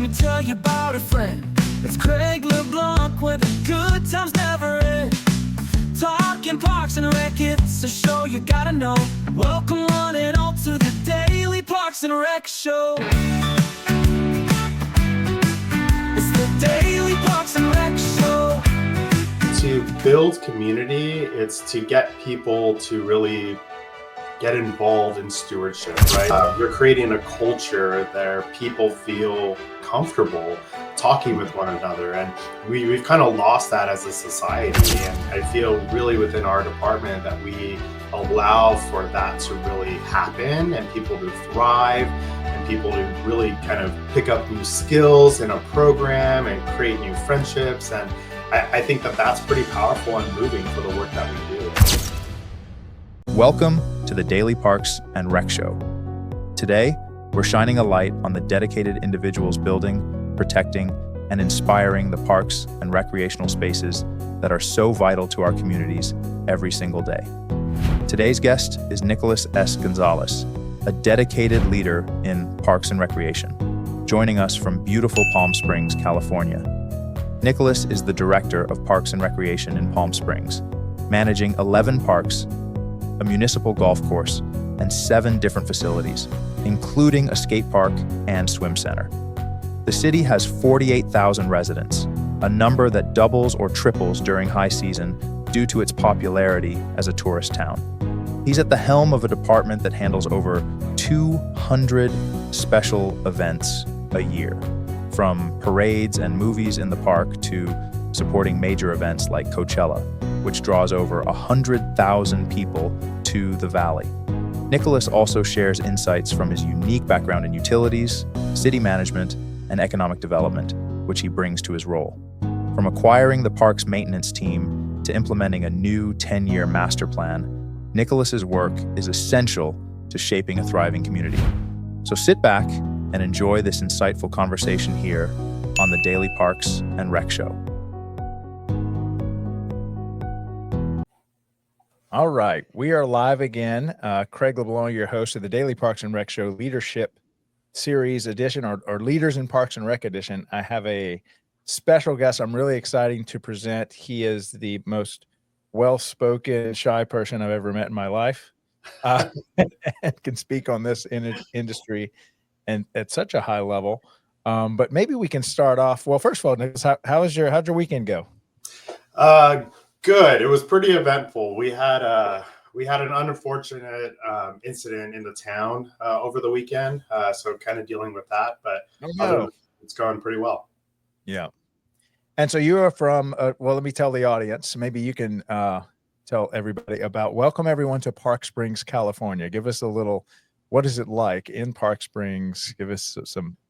me tell you about a friend. It's Craig LeBlanc where the good times never end. Talking Parks and Rec, it's a show you gotta know. Welcome one and all to the Daily Parks and Rec Show. It's the Daily Parks and Rec Show. To build community, it's to get people to really get involved in stewardship, right? You're creating a culture where people feel comfortable talking with one another, and we've kind of lost that as a society. And I feel really within our department that we allow for that to really happen and people to thrive and people to really kind of pick up new skills in a program and create new friendships. And I think that that's pretty powerful and moving for the work that we do. Welcome to the Daily Parks and Rec Show. Today, we're shining a light on the dedicated individuals building, protecting, and inspiring the parks and recreational spaces that are so vital to our communities every single day. Today's guest is Nicholas S. Gonzalez, a dedicated leader in parks and recreation, joining us from beautiful Palm Springs, California. Nicholas is the director of Parks and Recreation in Palm Springs, managing 11 parks, a municipal golf course, and 7 different facilities, including a skate park and swim center. The city has 48,000 residents, a number that doubles or triples during high season due to its popularity as a tourist town. He's at the helm of a department that handles over 200 special events a year, from parades and movies in the park to supporting major events like Coachella, which draws over 100,000 people to the valley. Nicholas also shares insights from his unique background in utilities, city management, and economic development, which he brings to his role. From acquiring the park's maintenance team to implementing a new 10-year master plan, Nicholas's work is essential to shaping a thriving community. So sit back and enjoy this insightful conversation here on the Daily Parks and Rec Show. All right, we are live again. Craig LeBlanc, your host of the Daily Parks and Rec Show Leadership Series Edition, or Leaders in Parks and Rec Edition. I have a special guest I'm really excited to present. He is the most well-spoken, shy person I've ever met in my life, and can speak on this industry and at such a high level. But maybe we can start off. Well, first of all, Nicholas, how'd your weekend go? Good. It was pretty eventful. We had an unfortunate incident in the town over the weekend, so kind of dealing with that. But it's going pretty well. Yeah. And so you are from. Well, let me tell the audience. Maybe you can tell everybody about. Welcome everyone to Park Springs, California. Give us a little. What is it like in Park Springs? Give us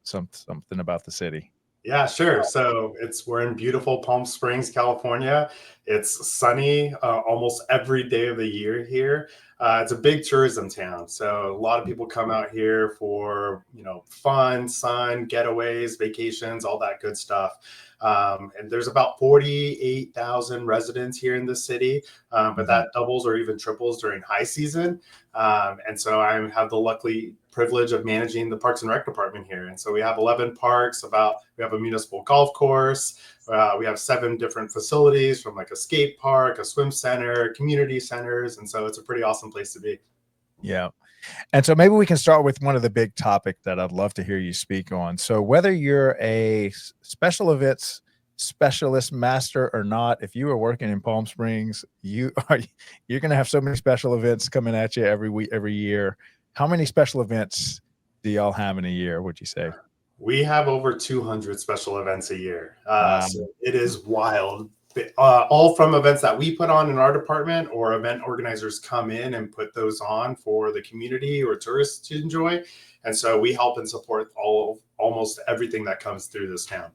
something about the city. Yeah, sure. So we're in beautiful Palm Springs, California. It's sunny almost every day of the year here. It's a big tourism town. So a lot of people come out here for, fun, sun, getaways, vacations, all that good stuff. And there's about 48,000 residents here in the city, but that doubles or even triples during high season. And so I have the lucky privilege of managing the Parks and Rec department here. And so we have 11 parks, we have a municipal golf course. We have 7 different facilities, from like a skate park, a swim center, community centers. And so it's a pretty awesome place to be. Yeah. And so maybe we can start with one of the big topics that I'd love to hear you speak on. So whether you're a special events specialist master or not, if you are working in Palm Springs, you're going to have so many special events coming at you every year. How many special events do y'all have in a year, would you say? We have over 200 special events a year. So it is wild. All from events that we put on in our department, or event organizers come in and put those on for the community or tourists to enjoy. And so we help and support almost everything that comes through this town.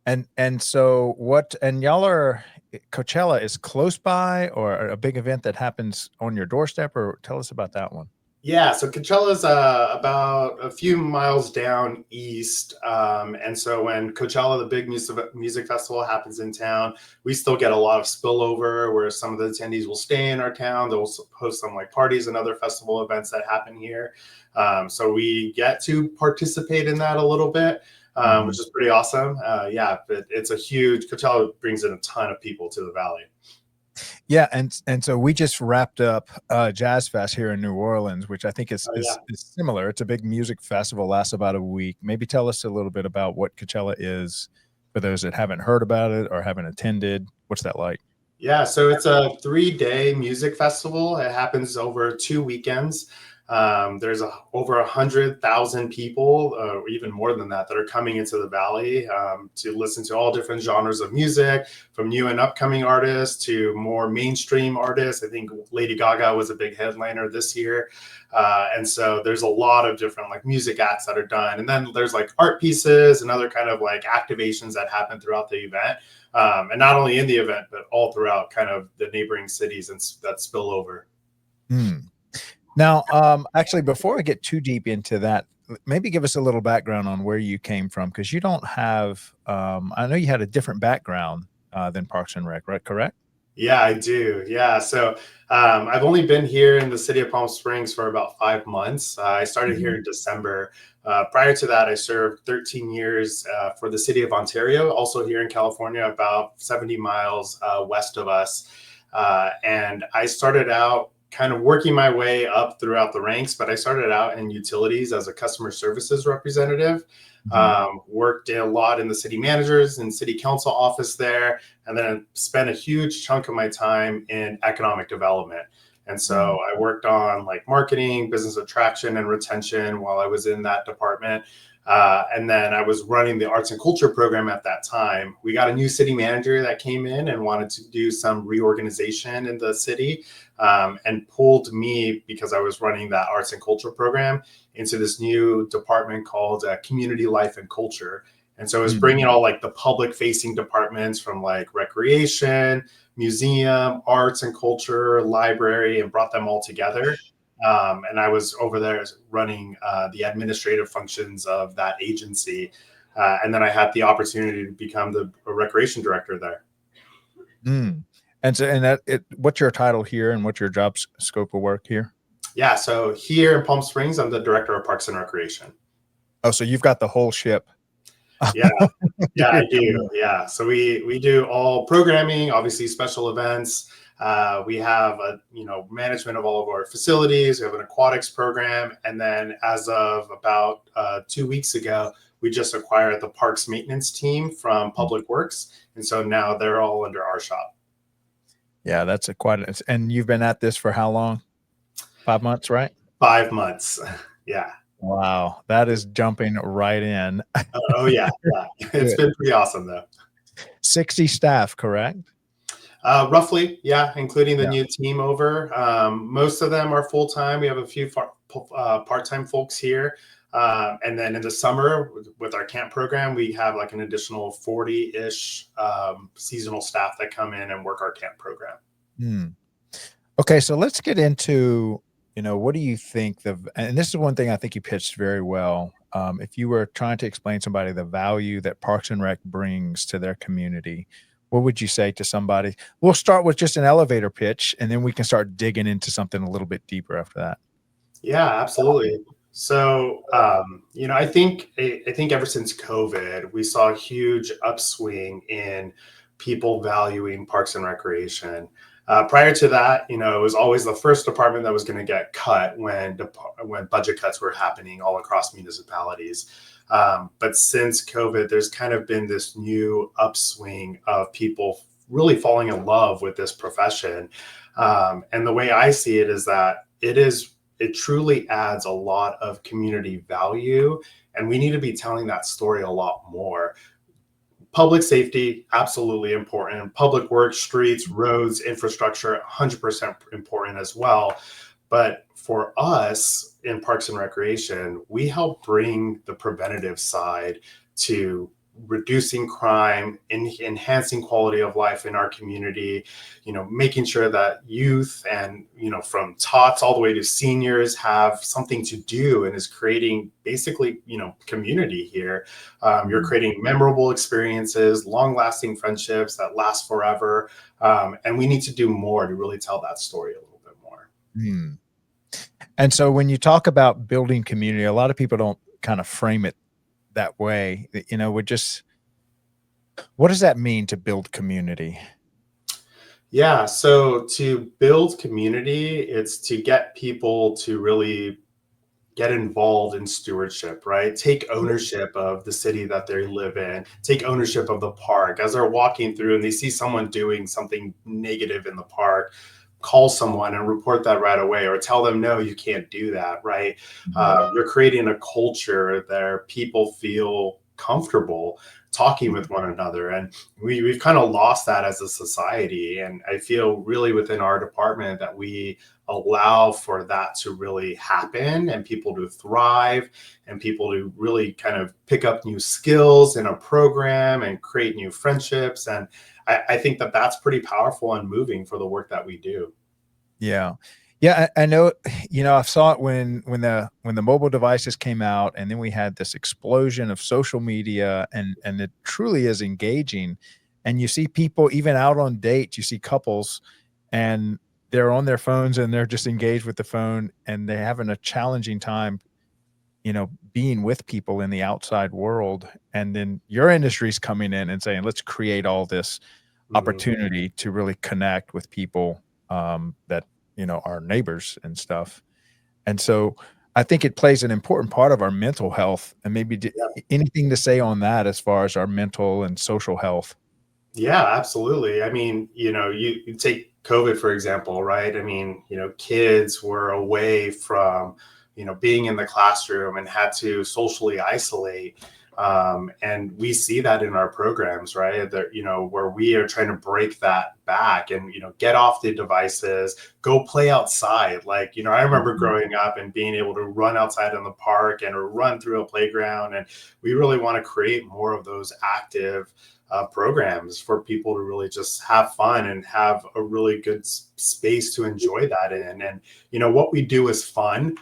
And so y'all are, Coachella is close by, or a big event that happens on your doorstep, or tell us about that one. Yeah, so Coachella's about a few miles down east. And so when Coachella, the big music festival, happens in town, we still get a lot of spillover where some of the attendees will stay in our town. They'll host some like parties and other festival events that happen here. So we get to participate in that a little bit, which is pretty awesome. Yeah, but it's a huge, Coachella brings in a ton of people to the Valley. Yeah, and so we just wrapped up Jazz Fest here in New Orleans, which I think is Oh, yeah. is similar. It's a big music festival, lasts about a week. Maybe tell us a little bit about what Coachella is for those that haven't heard about it or haven't attended. What's that like? Yeah, so it's a 3-day music festival. It happens over 2 weekends. There's over 100,000 people, or even more than that, that are coming into the Valley to listen to all different genres of music, from new and upcoming artists to more mainstream artists. I think Lady Gaga was a big headliner this year. And so there's a lot of different like music acts that are done. And then there's like art pieces and other kind of like activations that happen throughout the event. And not only in the event, but all throughout kind of the neighboring cities and that spill over. Hmm. Now, actually, before I get too deep into that, maybe give us a little background on where you came from, because you don't have. I know you had a different background than Parks and Rec, right? Correct? Yeah, I do. Yeah. So I've only been here in the city of Palm Springs for about 5 months. I started here in December. Prior to that, I served 13 years for the city of Ontario, also here in California, about 70 miles west of us. And I started out kind of working my way up throughout the ranks, but I started out in utilities as a customer services representative. Mhm. Worked a lot in the city managers and city council office there, and then spent a huge chunk of my time in economic development. And so Mm. I worked on like marketing, business attraction, and retention while I was in that department. And then I was running the arts and culture program at that time. We got a new city manager that came in and wanted to do some reorganization in the city, and pulled me, because I was running that arts and culture program, into this new department called community life and culture. And so I was Mm. bringing all like the public facing departments from like recreation, museum, arts and culture, library, and brought them all together. And I was over there running the administrative functions of that agency. And then I had the opportunity to become the recreation director there. Mm. And so, and what's your title here, and what's your scope of work here? Yeah, so here in Palm Springs, I'm the director of Parks and Recreation. Oh, so you've got the whole ship. Yeah, yeah, I You're coming do. Yeah, so we do all programming, obviously special events. We have a management of all of our facilities. We have an aquatics program, and then as of about 2 weeks ago, we just acquired the parks maintenance team from in. Public Works, and so now they're all under our shop. Yeah, that's and you've been at this for how long? 5 months, right? 5 months. Yeah. Wow, that is jumping right in. Oh yeah, yeah. It's Good. been pretty awesome though. 60 staff, correct? Roughly, yeah, including the Yeah. new team over. Most of them are full time. We have a few part time folks here. And then in the summer, with our camp program, we have like an additional 40 ish seasonal staff that come in and work our camp program. Hmm. Okay, so let's get into, what do you think and this is one thing I think you pitched very well. If you were trying to explain to somebody the value that Parks and Rec brings to their community, what would you say to somebody? We'll start with just an elevator pitch, and then we can start digging into something a little bit deeper after that. Yeah, absolutely. So, I think ever since COVID, we saw a huge upswing in people valuing parks and recreation. Prior to that, it was always the first department that was going to get cut when budget cuts were happening all across municipalities. But since COVID, there's kind of been this new upswing of people really falling in love with this profession. And the way I see it is that it truly adds a lot of community value, and we need to be telling that story a lot more. Public safety, absolutely important. Public works, streets, roads, infrastructure, 100% important as well. But for us in Parks and Recreation, we help bring the preventative side to reducing crime, enhancing quality of life in our community, making sure that youth and, from tots all the way to seniors have something to do, and is creating basically, community here. You're creating memorable experiences, long lasting friendships that last forever. And we need to do more to really tell that story a little bit more. Hmm. And so when you talk about building community, a lot of people don't kind of frame it that way. What does that mean to build community? Yeah, so to build community, it's to get people to really get involved in stewardship, right? Take ownership of the city that they live in, take ownership of the park. As they're walking through and they see someone doing something negative in the park, call someone and report that right away, or tell them, no, you can't do that, right? You're creating a culture where people feel comfortable talking with one another. And we've kind of lost that as a society. And I feel really within our department that we allow for that to really happen, and people to thrive, and people to really kind of pick up new skills in a program and create new friendships. And I think that that's pretty powerful and moving for the work that we do. Yeah. Yeah, I know, I saw it when the mobile devices came out, and then we had this explosion of social media, and it truly is engaging. And you see people even out on dates, you see couples, and they're on their phones and they're just engaged with the phone, and they're having a challenging time, being with people in the outside world. And then your industry's coming in and saying, let's create all this Mhm. opportunity to really connect with people, that, are neighbors and stuff. And so I think it plays an important part of our mental health. And maybe anything to say on that as far as our mental and social health? Yeah, absolutely. I mean, you take COVID, for example, right? I mean, kids were away from, being in the classroom and had to socially isolate. And we see that in our programs, right? That, where we are trying to break that back and, get off the devices, go play outside. Like, I remember Mhm. growing up and being able to run outside in the park and run through a playground. And we really want to create more of those active programs for people to really just have fun and have a really good space to enjoy that in. And what we do is fun.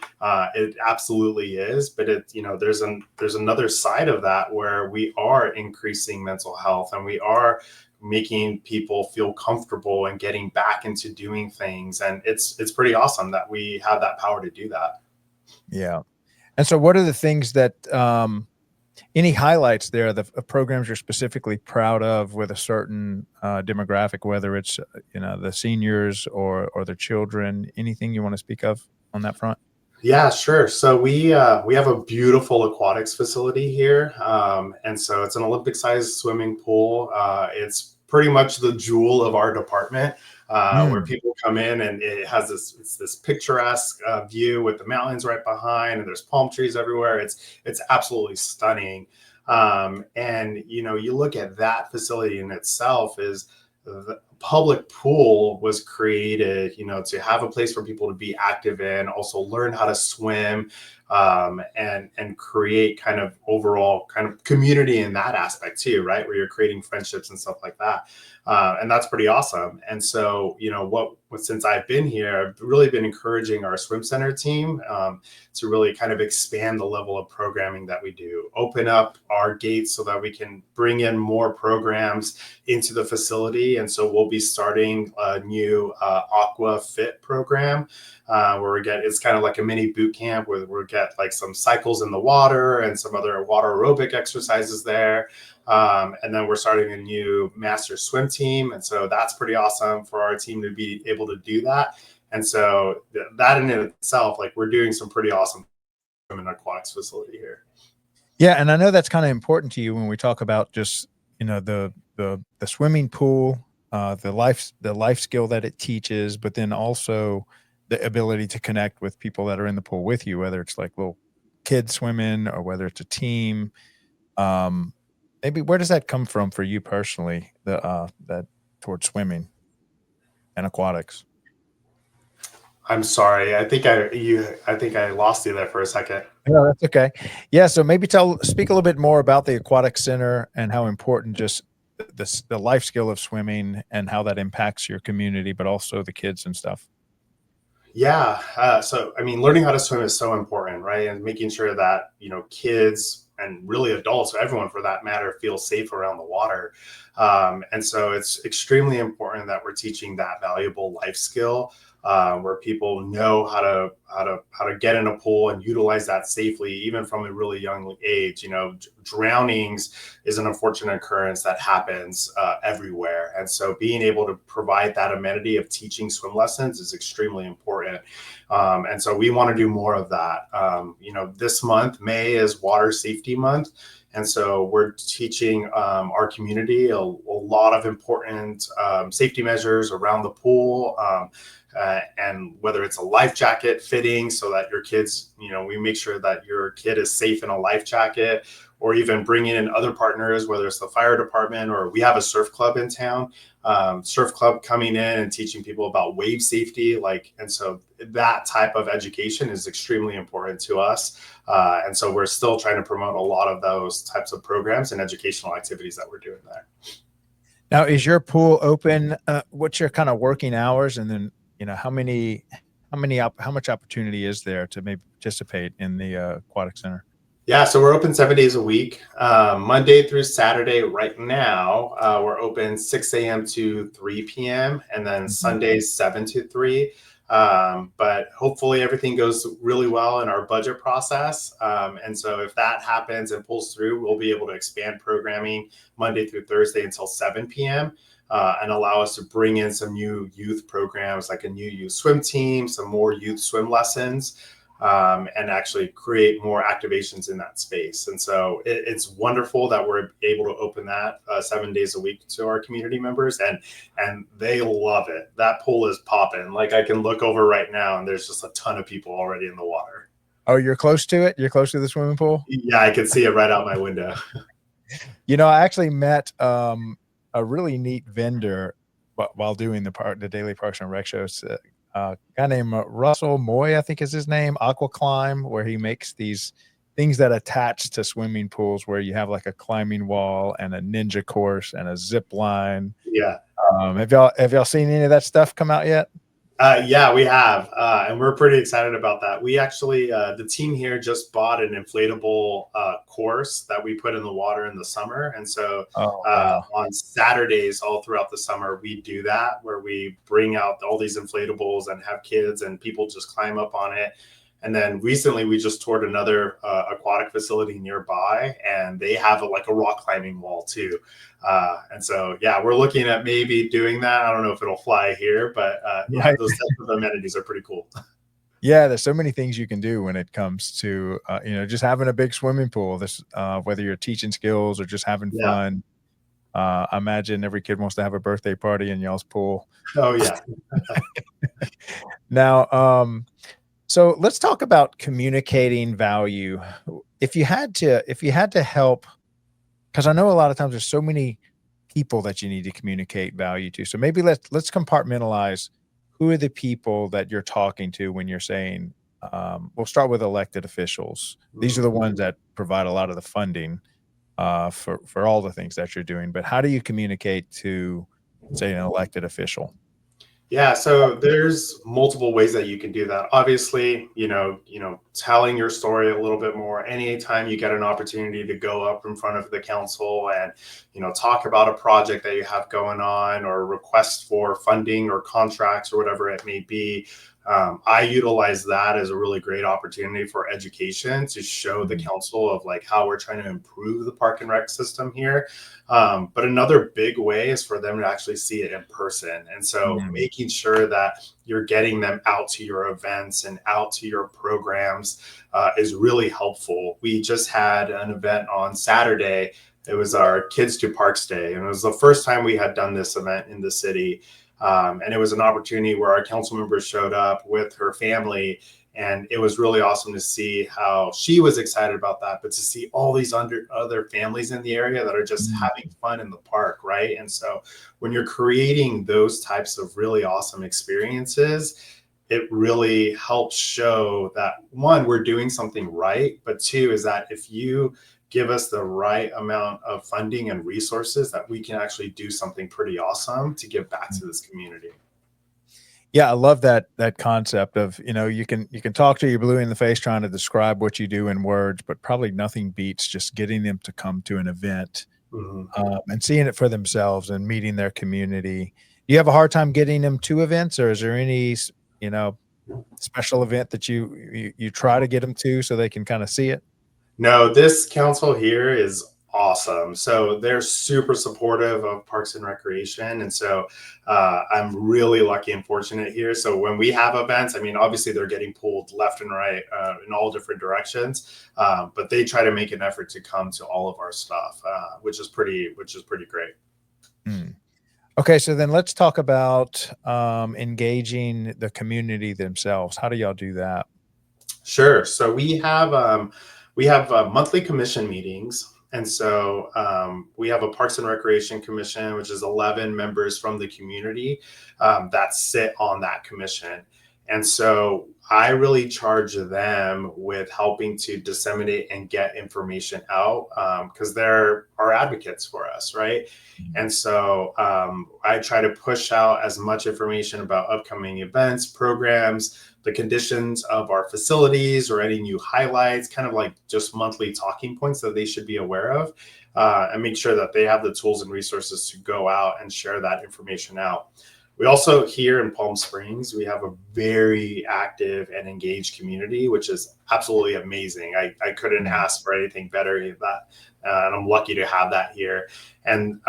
It absolutely is, but there's another side of that where we are increasing mental health, and we are making people feel comfortable and getting back into doing things. And it's pretty awesome that we have that power to do that. Yeah. And so what are the things that, any highlights there, of programs you're specifically proud of with a certain, demographic, whether it's, the seniors or their children, anything you want to speak of on that front? Yeah, sure. So we have a beautiful aquatics facility here, and so it's an Olympic-sized swimming pool. It's pretty much the jewel of our department, where Mm. people come in, and it's this picturesque view with the mountains right behind, and there's palm trees everywhere. It's absolutely stunning. And you look at that facility in itself is the public pool was created, to have a place for people to be active in, also learn how to swim, and create kind of overall kind of community in that aspect too, right? Where you're creating friendships and stuff like that. And that's pretty awesome. And so, since I've been here, I've really been encouraging our swim center team, to really kind of expand the level of programming that we do, open up our gates so that we can bring in more programs into the facility. And so we'll be starting a new Aqua Fit program, where it's kind of like a mini boot camp where we'll get like some cycles in the water and some other water aerobic exercises there. And then we're starting a new master swim team. And so that's pretty awesome for our team to be able to do that. And so that in itself, like, we're doing some pretty awesome in an aquatics facility here. Yeah, and I know that's kinda important to you when we talk about just, the swimming pool, the life skill that it teaches, but then also the ability to connect with people that are in the pool with you, whether it's like little kids swimming or whether it's a team. Um, Maybe where does that come from for you personally, that towards swimming and aquatics? I'm sorry. I think I lost you there for a second. No, that's okay. Yeah, so maybe speak a little bit more about the aquatic center and how important just the life skill of swimming and how that impacts your community, but also the kids and stuff. Yeah. So, I mean, learning how to swim is so important, right? And making sure that, kids and really adults, everyone for that matter, feel safe around the water. And so it's extremely important that we're teaching that valuable life skill, where people know how to get in a pool and utilize that safely, even from a really young age. Drownings is an unfortunate occurrence that happens everywhere, and so being able to provide that amenity of teaching swim lessons is extremely important. And so we want to do more of that. This month, May, is Water Safety Month. And so we're teaching our community a lot of important safety measures around the pool. And whether it's a life jacket fitting so that your kids, we make sure that your kid is safe in a life jacket, or even bringing in other partners, whether it's the fire department, or we have a surf club in town, surf club coming in and teaching people about wave safety. And so that type of education is extremely important to us. And so we're still trying to promote a lot of those types of programs and educational activities that we're doing there. Now, is your pool open? What's your kind of working hours? And then, how much opportunity is there to maybe participate in the aquatic center? Yeah, so we're open 7 days a week, Monday through Saturday. Right now, we're open 6 a.m. to 3 p.m. and then Sundays 7 to 3. But hopefully everything goes really well in our budget process. And so if that happens and pulls through, we'll be able to expand programming Monday through Thursday until 7 p.m. And allow us to bring in some new youth programs, like a new youth swim team, some more youth swim lessons, and actually create more activations in that space. And so it's wonderful that we're able to open that 7 days a week to our community members, and they love it. That pool is popping. I can look over right now and there's just a ton of people already in the water. Oh, you're close to it? You're close to the swimming pool? Yeah, I can see it right out my window. I actually met a really neat vendor while doing the Daily Parks and Rec shows. A guy named Russell Moy, I think is his name, Aquaclimb, where he makes these things that attach to swimming pools, where you have like a climbing wall and a ninja course and a zip line. Yeah. Have y'all seen any of that stuff come out yet? Yeah, we have, and we're pretty excited about that. We actually, the team here just bought an inflatable course that we put in the water in the summer. And so on Saturdays all throughout the summer, we do that, where we bring out all these inflatables and have kids and people just climb up on it. And then recently we just toured another aquatic facility nearby, and they have a rock climbing wall too. And so, yeah, we're looking at maybe doing that. I don't know if it'll fly here, but yeah, those types of amenities are pretty cool. Yeah, there's so many things you can do when it comes to, just having a big swimming pool. Whether you're teaching skills or just having fun. I imagine every kid wants to have a birthday party in y'all's pool. Oh yeah. Now, so let's talk about communicating value. If you had to help, because I know a lot of times there's so many people that you need to communicate value to. So maybe let's compartmentalize who are the people that you're talking to when you're saying, we'll start with elected officials. These are the ones that provide a lot of the funding for all the things that you're doing. But how do you communicate to, say, an elected official? Yeah, so there's multiple ways that you can do that. Obviously, telling your story a little bit more. Anytime you get an opportunity to go up in front of the council and, talk about a project that you have going on, or request for funding or contracts or whatever it may be, I utilize that as a really great opportunity for education, to show the council of how we're trying to improve the park and rec system here. But another big way is for them to actually see it in person. And so making sure that you're getting them out to your events and out to your programs is really helpful. We just had an event on Saturday. It was our Kids to Parks Day, and it was the first time we had done this event in the city. And it was an opportunity where our council members showed up with her family, and it was really awesome to see how she was excited about that, but to see all these other families in the area that are just having fun in the park, right? And so when you're creating those types of really awesome experiences, it really helps show that, one, we're doing something right, but two is that if you give us the right amount of funding and resources, that we can actually do something pretty awesome to give back to this community. Yeah, I love that concept of, you can talk to your blue in the face trying to describe what you do in words, but probably nothing beats just getting them to come to an event, Mhm. and seeing it for themselves and meeting their community. Do you have a hard time getting them to events, or is there any, special event that you try to get them to so they can kind of see it? No, this council here is awesome. So they're super supportive of Parks and Recreation. And so I'm really lucky and fortunate here. So when we have events, I mean, obviously they're getting pulled left and right in all different directions, but they try to make an effort to come to all of our stuff, which is pretty great. Mm. Okay, so then let's talk about engaging the community themselves. How do y'all do that? Sure. So we have monthly commission meetings, and so we have a Parks and Recreation Commission, which is 11 members from the community that sit on that commission. And so I really charge them with helping to disseminate and get information out because they're our advocates for us, right? And so I try to push out as much information about upcoming events, programs, the conditions of our facilities, or any new highlights, kind of like just monthly talking points that they should be aware of, and make sure that they have the tools and resources to go out and share that information out. We also, here in Palm Springs, we have a very active and engaged community, which is absolutely amazing. I couldn't ask for anything better than that. And I'm lucky to have that here. And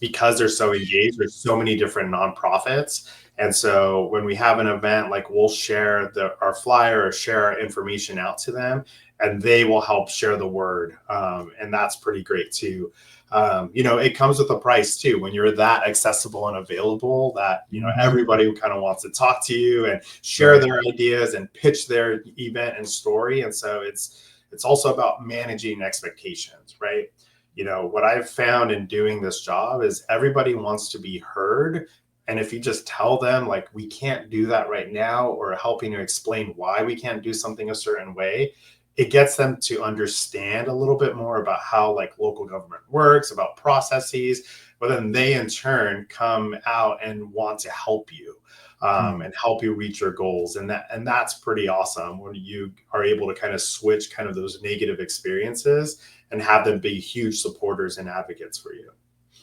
because they're so engaged, there's so many different nonprofits. And so when we have an event, like, we'll share our flyer or share our information out to them, and they will help share the word. And that's pretty great too. It comes with a price too. When you're that accessible and available, that, everybody kind of wants to talk to you and share their ideas and pitch their event and story. And so it's also about managing expectations, right? What I've found in doing this job is everybody wants to be heard. And if you just tell them, like, we can't do that right now, or helping to explain why we can't do something a certain way, it gets them to understand a little bit more about how, like, local government works, about processes, but then they in turn come out and want to help you and help you reach your goals. And that's pretty awesome when you are able to kind of switch kind of those negative experiences and have them be huge supporters and advocates for you.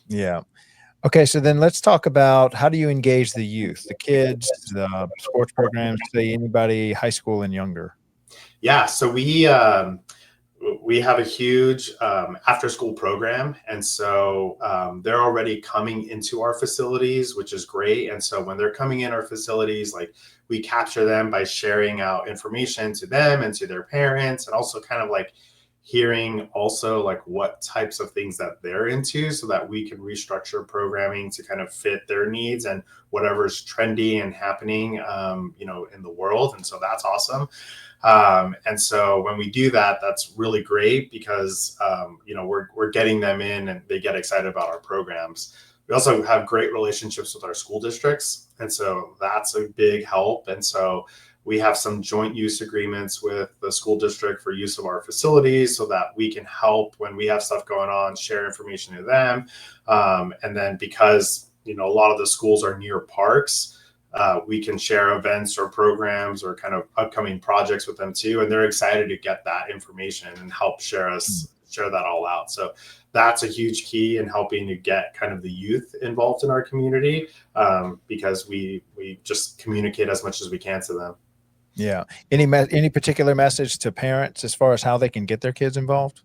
Yeah. Okay, so then let's talk about, how do you engage the youth, the kids, the sports programs, say anybody high school and younger? Yeah, so we have a huge after school program, and so they're already coming into our facilities, which is great. And so when they're coming in our facilities, like, we capture them by sharing out information to them and to their parents, and also kind of like hearing also like what types of things that they're into, so that we can restructure programming to kind of fit their needs and whatever's trendy and happening in the world. And so that's awesome. And so when we do that, that's really great because we're getting them in and they get excited about our programs. We also have great relationships with our school districts, and so that's a big help. And so we have some joint use agreements with the school district for use of our facilities, so that we can help when we have stuff going on, share information to them. And then because a lot of the schools are near parks, we can share events or programs or kind of upcoming projects with them too. And they're excited to get that information and help share that all out. So that's a huge key in helping to get kind of the youth involved in our community, because we just communicate as much as we can to them. Yeah. Any particular message to parents as far as how they can get their kids involved?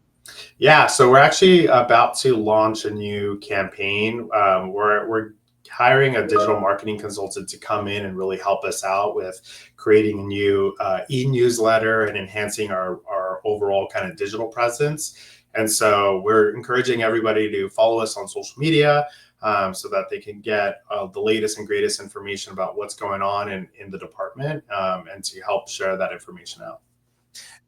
Yeah, so we're actually about to launch a new campaign. We're hiring a digital marketing consultant to come in and really help us out with creating a new e-newsletter and enhancing our overall kind of digital presence. And so we're encouraging everybody to follow us on social media, so that they can get the latest and greatest information about what's going on in the department, and to help share that information out.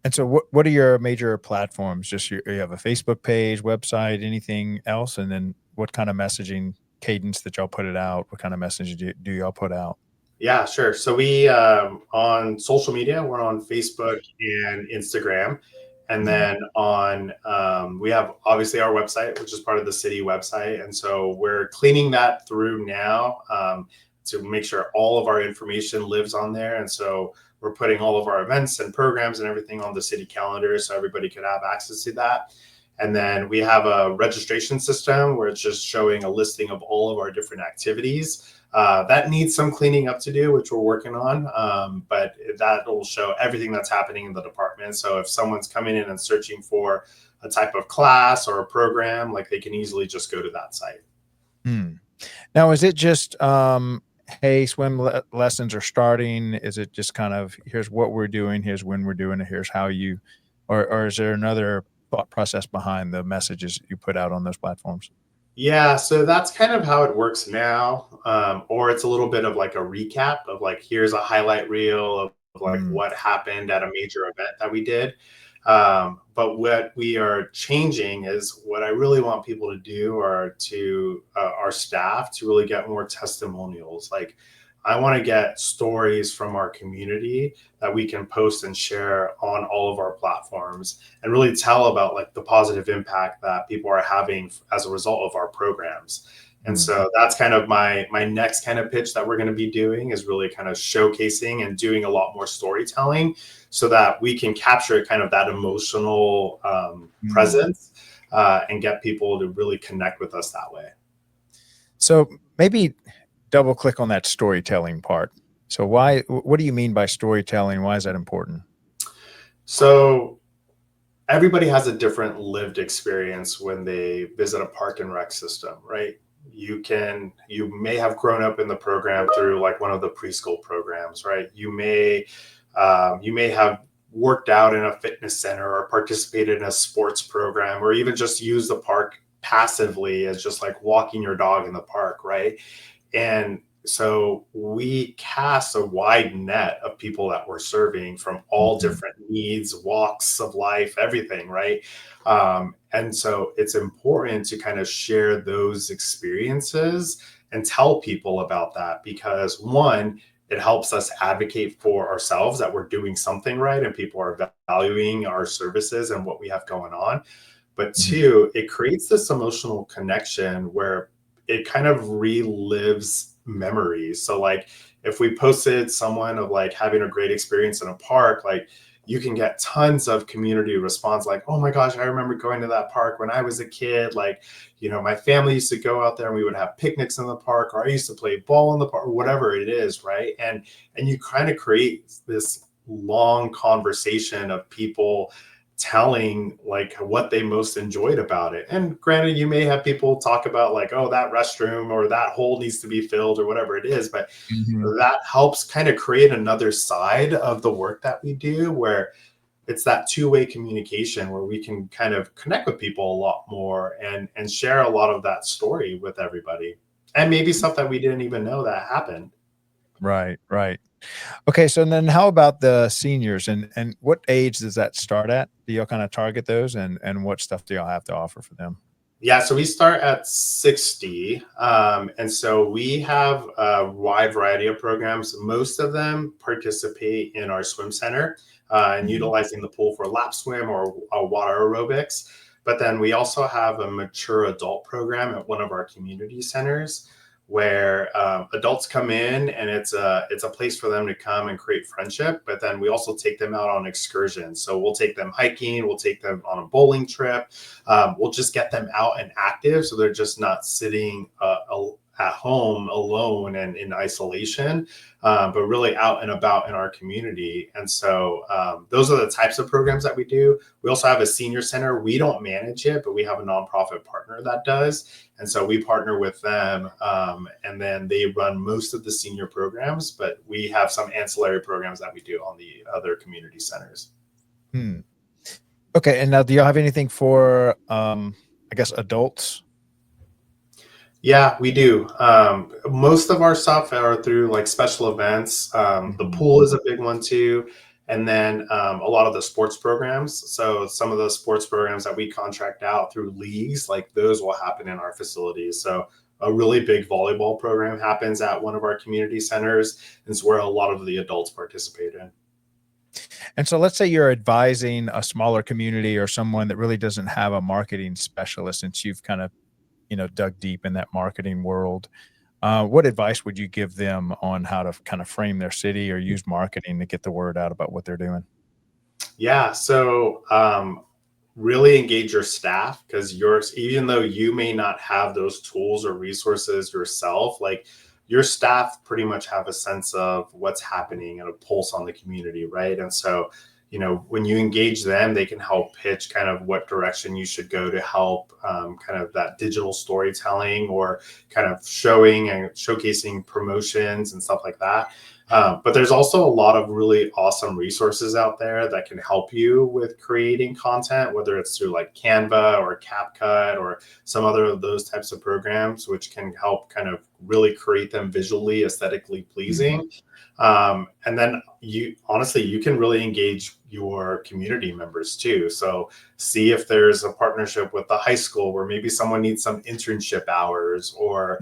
And so what are your major platforms? Just you have a Facebook page, website, anything else? And then what kind of messaging cadence that y'all put it out? What kind of message do y'all put out? Yeah, sure. So we on social media, we're on Facebook and Instagram, and Mhm. then on we have obviously our website, which is part of the city website, and so we're cleaning that through now to make sure all of our information lives on there, and so we're putting all of our events and programs and everything on the city calendar, so everybody could have access to that. And then we have a registration system where it's just showing a listing of all of our different activities. That needs some cleaning up to do, which we're working on. But that will show everything that's happening in the department. So if someone's coming in and searching for a type of class or a program, like they can easily just go to that site. Hmm. Now, is it just, hey, lessons are starting? Is it just kind of, here's what we're doing, here's when we're doing it, here's how you, or is there another thought process behind the messages you put out on those platforms? Yeah, so that's kind of how it works now. Or it's a little bit of like a recap of like, here's a highlight reel of like Mm, what happened at a major event that we did. But what we are changing is what I really want people to do are to our staff to really get more testimonials. Like, I want to get stories from our community that we can post and share on all of our platforms and really tell about like the positive impact that people are having as a result of our programs. And mm. so that's kind of my next kind of pitch that we're going to be doing is really kind of showcasing and doing a lot more storytelling so that we can capture kind of that emotional Mm. presence and get people to really connect with us that way. So maybe double click on that storytelling part. So what do you mean by storytelling? Why is that important? So everybody has a different lived experience when they visit a park and rec system, right? You may have grown up in the program through like one of the preschool programs, right? You may have worked out in a fitness center or participated in a sports program or even just used the park passively as just like walking your dog in the park, right? And so we cast a wide net of people that we're serving from all Mhm. different needs, walks of life, everything, right? And so it's important to kind of share those experiences and tell people about that because one, it helps us advocate for ourselves that we're doing something right and people are valuing our services and what we have going on. But Mhm. two, it creates this emotional connection where it kind of relives memories. So like if we posted someone of like having a great experience in a park, like you can get tons of community response like, oh my gosh, I remember going to that park when I was a kid. Like, my family used to go out there and we would have picnics in the park, or I used to play ball in the park, or whatever it is, right? And you kind of create this long conversation of people telling like what they most enjoyed about it. And granted, you may have people talk about like, oh, that restroom or that hole needs to be filled or whatever it is, but Mhm. that helps kind of create another side of the work that we do where it's that two-way communication where we can kind of connect with people a lot more and share a lot of that story with everybody. And maybe stuff that we didn't even know that happened. Right, right. Okay, so then how about the seniors and what age does that start at? Do y'all kinda target those and what stuff do y'all have to offer for them? Yeah, so we start at 60. And so we have a wide variety of programs. Most of them participate in our swim center and Mhm. utilizing the pool for lap swim or water aerobics. But then we also have a mature adult program at one of our community centers where adults come in and it's a place for them to come and create friendship. But then we also take them out on excursions. So we'll take them hiking, we'll take them on a bowling trip, we'll just get them out and active so they're just not sitting at home alone and in isolation, but really out and about in our community. And so those are the types of programs that we do. We also have a senior center. We don't manage it, but we have a nonprofit partner that does. And so we partner with them, and then they run most of the senior programs, but we have some ancillary programs that we do on the other community centers. Hmm. Okay, and now do y'all have anything for, I guess, adults? Yeah, we do. Most of our stuff are through like special events. The Mhm. pool is a big one too. And then a lot of the sports programs. So some of the sports programs that we contract out through leagues, like those will happen in our facilities. So a really big volleyball program happens at one of our community centers. It's where a lot of the adults participate in. And so let's say you're advising a smaller community or someone that really doesn't have a marketing specialist, since you've kind of, dug deep in that marketing world. What advice would you give them on how to kind of frame their city or use marketing to get the word out about what they're doing? Yeah, so really engage your staff, because even though you may not have those tools or resources yourself, like your staff pretty much have a sense of what's happening and a pulse on the community, right? And so, when you engage them, they can help pitch kind of what direction you should go to help kind of that digital storytelling, or kind of showing and showcasing promotions and stuff like that. But there's also a lot of really awesome resources out there that can help you with creating content, whether it's through like Canva or CapCut or some other of those types of programs, which can help kind of really create them visually, aesthetically pleasing. And then you can really engage your community members too. So see if there's a partnership with the high school where maybe someone needs some internship hours, or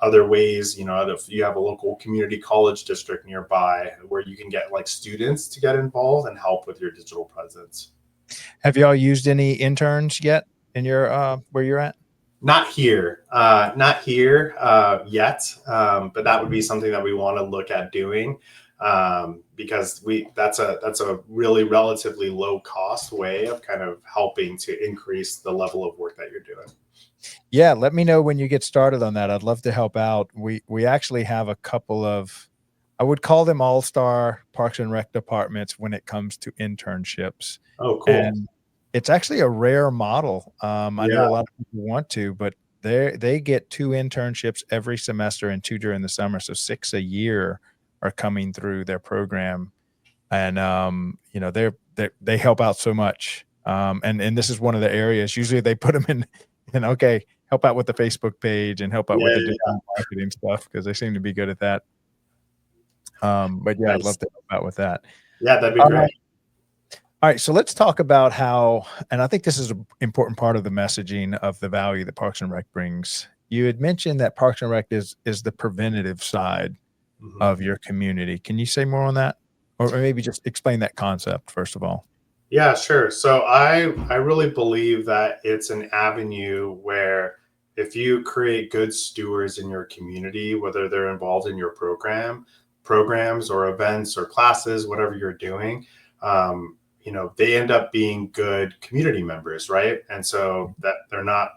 other ways, if you have a local community college district nearby where you can get like students to get involved and help with your digital presence. Have y'all used any interns yet in your where you're at? Not here yet, but that would be something that we want to look at doing, because that's a really relatively low cost way of kind of helping to increase the level of work that you're doing. Yeah, let me know when you get started on that. I'd love to help out. We actually have a couple of, I would call them all-star Parks and Rec departments when it comes to internships. Oh, cool. And it's actually a rare model. I know a lot of people want to, but they get 2 internships every semester and 2 during the summer. So 6 a year are coming through their program. And they help out so much. And this is one of the areas, usually they put them in, okay, help out with the Facebook page and help out with the digital marketing stuff, because they seem to be good at that. But yeah, Nice. I'd love to help out with that. Yeah, that'd be great. All right, so let's talk about how, and I think this is an important part of the messaging of the value that Parks and Rec brings. You had mentioned that Parks and Rec is the preventative side of your community. Can you say more on that? Or maybe just explain that concept, first of all. Yeah, sure. So I really believe that it's an avenue where if you create good stewards in your community, whether they're involved in your programs or events or classes, whatever you're doing, they end up being good community members, right? And so that they're not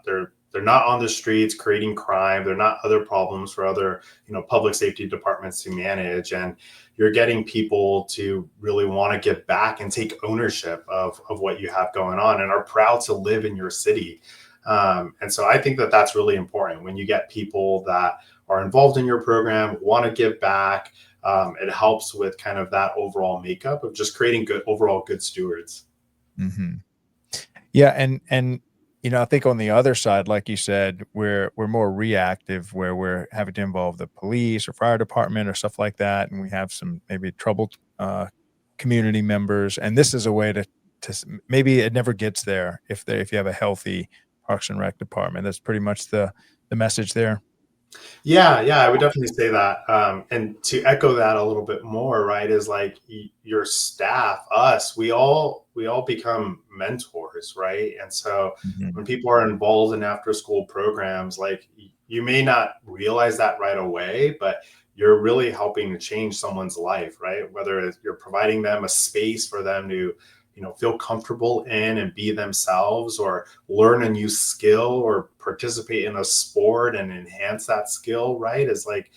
on the streets creating crime. They're not other problems for other, public safety departments to manage. And you're getting people to really want to give back and take ownership of what you have going on and are proud to live in your city. And so I think that that's really important when you get people that are involved in your program, want to give back. It helps with kind of that overall makeup of just creating overall good stewards. Mm-hmm. Yeah. And I think on the other side, like you said, we're more reactive, where we're having to involve the police or fire department or stuff like that. And we have some maybe troubled community members. And this is a way to maybe it never gets there if you have a healthy Parks and Rec department. That's pretty much the message there. Yeah, I would definitely say that. And to echo that a little bit more, right, is like your staff, we all become mentors, right? And so when people are involved in after school programs, like you may not realize that right away, but you're really helping to change someone's life, right? Whether you're providing them a space for them to feel comfortable in and be themselves, or learn a new skill, or participate in a sport and enhance that skill, right? It's like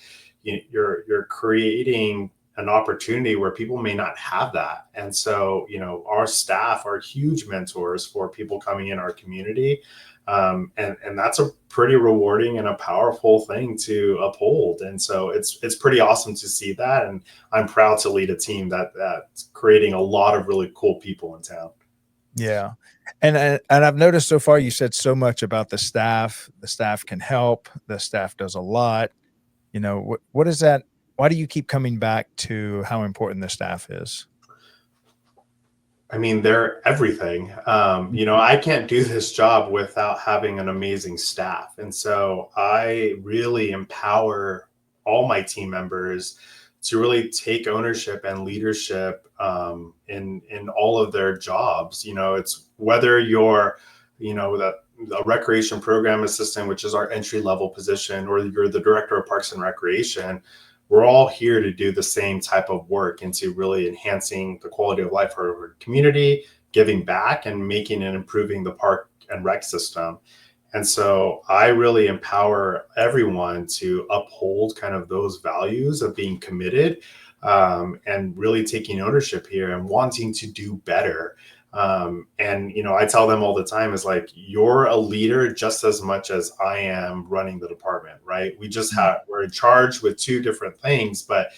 you're creating an opportunity where people may not have that. And so, our staff are huge mentors for people coming in our community. And that's a pretty rewarding and a powerful thing to uphold. And so it's pretty awesome to see that. And I'm proud to lead a team that's creating a lot of really cool people in town. Yeah. And I've noticed so far, you said so much about the staff. The staff can help. The staff does a lot. What is that? Why do you keep coming back to how important the staff is? I mean, they're everything. I can't do this job without having an amazing staff. And so I really empower all my team members to really take ownership and leadership in all of their jobs. It's whether you're, the recreation program assistant, which is our entry level position, or you're the director of parks and recreation. We're all here to do the same type of work into really enhancing the quality of life for our community, giving back, and making and improving the park and rec system. And so I really empower everyone to uphold kind of those values of being committed, and really taking ownership here and wanting to do better. I tell them all the time is like, you're a leader just as much as I am running the department, right? We're in charge with two different things, but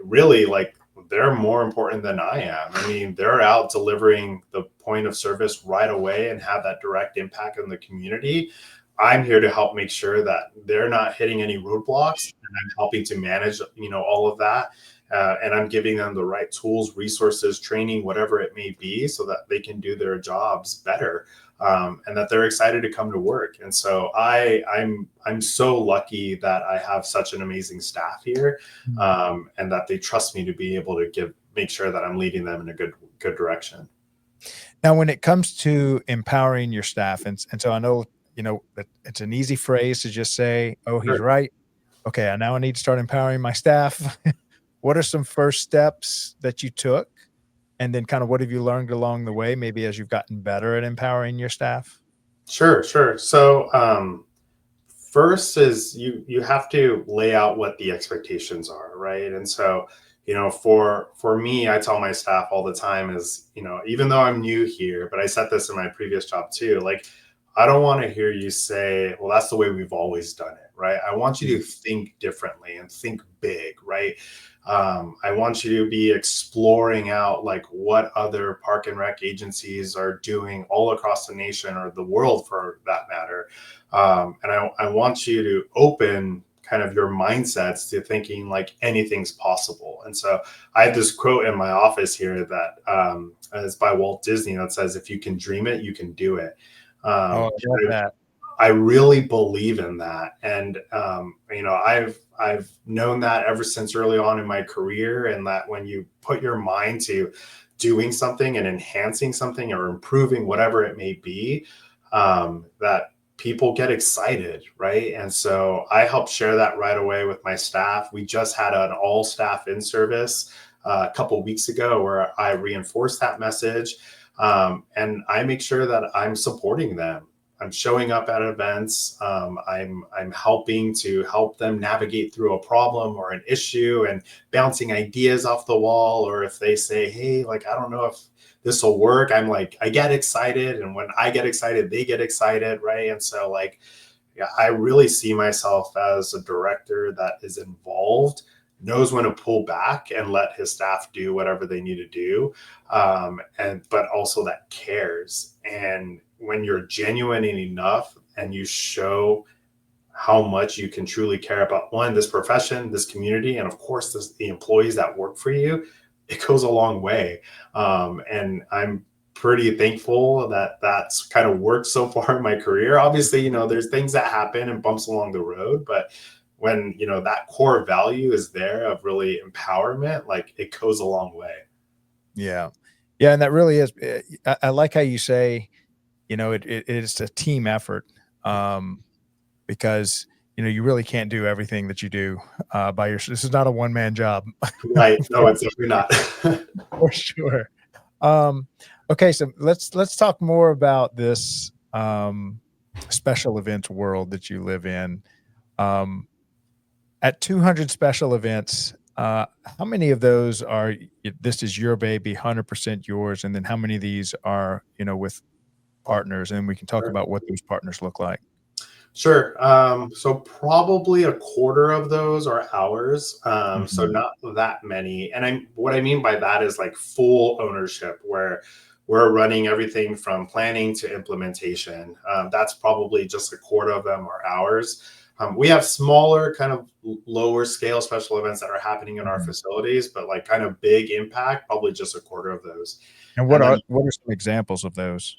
really, like, they're more important than I am. I mean, they're out delivering the point of service right away and have that direct impact on the community. I'm here to help make sure that they're not hitting any roadblocks, and I'm helping to manage, all of that. And I'm giving them the right tools, resources, training, whatever it may be, so that they can do their jobs better, and that they're excited to come to work. And so I'm so lucky that I have such an amazing staff here, and that they trust me to be able to make sure that I'm leading them in a good direction. Now, when it comes to empowering your staff, and so I know, that it's an easy phrase to just say, "Oh, he's Sure. right. Okay, now I need to start empowering my staff." What are some first steps that you took? And then kind of what have you learned along the way, maybe as you've gotten better at empowering your staff? Sure. So, first is you have to lay out what the expectations are, right? And so, for me, I tell my staff all the time is, even though I'm new here, but I said this in my previous job too, like, I don't want to hear you say, well, that's the way we've always done it, right? I want you to think differently and think big, right? I want you to be exploring out like what other park and rec agencies are doing all across the nation, or the world for that matter. And I want you to open kind of your mindsets to thinking like anything's possible. And so I have this quote in my office here that is by Walt Disney that says, if you can dream it, you can do it. Oh, I love that. I really believe in that. And, I've known that ever since early on in my career, and that when you put your mind to doing something and enhancing something or improving whatever it may be, that people get excited, right? And so I help share that right away with my staff. We just had an all staff in service a couple weeks ago where I reinforced that message. And I make sure that I'm supporting them. I'm showing up at events. I'm helping to help them navigate through a problem or an issue, and bouncing ideas off the wall. Or if they say, hey, like, I don't know if this will work, I'm like, I get excited. And when I get excited, they get excited. Right. And so, like, yeah, I really see myself as a director that is involved, knows when to pull back and let his staff do whatever they need to do. But also that cares. And when you're genuine enough and you show how much you can truly care about this profession, this community, and of course the employees that work for you, it goes a long way. And I'm pretty thankful that that's kind of worked so far in my career. Obviously, there's things that happen and bumps along the road, but when, that core value is there of really empowerment, like, it goes a long way. Yeah. Yeah. And that really is, I like how you say, it is a team effort, because, you really can't do everything that you do by yourself. This is not a one-man job. Right. No, it's definitely not. For sure. Okay, so let's talk more about this special events world that you live in. At 200 special events, how many of those are this is your baby, 100% yours, and then how many of these are with partners? And we can talk about what those partners look like. Sure. So probably a quarter of those are ours. So not that many. And what I mean by that is like full ownership, where we're running everything from planning to implementation. That's probably just a quarter of them are ours. We have smaller, kind of lower scale special events that are happening in our Mhm. facilities, but like kind of big impact, probably just a quarter of those. And And then what are some examples of those?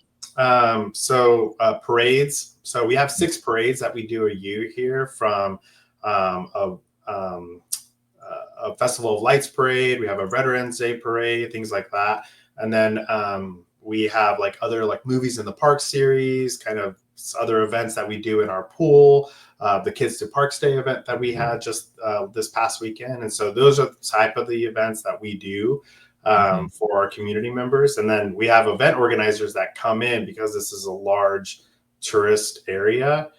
parades. So we have 6 parades that we do a year here, from um, a, um, a Festival of Lights parade. We have a Veterans Day parade, things like that. And then we have like other like movies in the park series, kind of other events that we do in our pool. The Kids to Parks Day event that we had just this past weekend. And so those are the type of the events that we do Mhm. for our community members. And then we have event organizers that come in, because this is a large tourist area.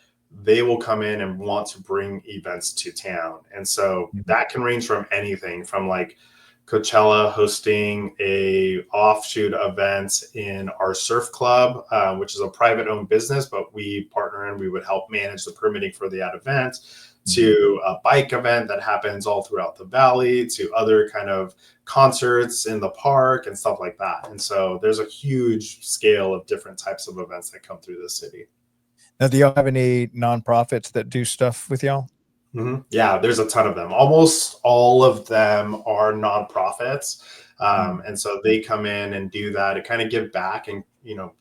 They will come in and want to bring events to town. And so Mhm. that can range from anything from like Coachella hosting a offshoot event in our surf club, which is a private owned business, but we partner and we would help manage the permitting for that event, Mhm. to a bike event that happens all throughout the valley, to other kind of concerts in the park and stuff like that. And so there's a huge scale of different types of events that come through the city. Now, do y'all have any nonprofits that do stuff with y'all? Yeah, there's a ton of them. Almost all of them are nonprofits. Mm. And so they come in and do that to kind of give back, and,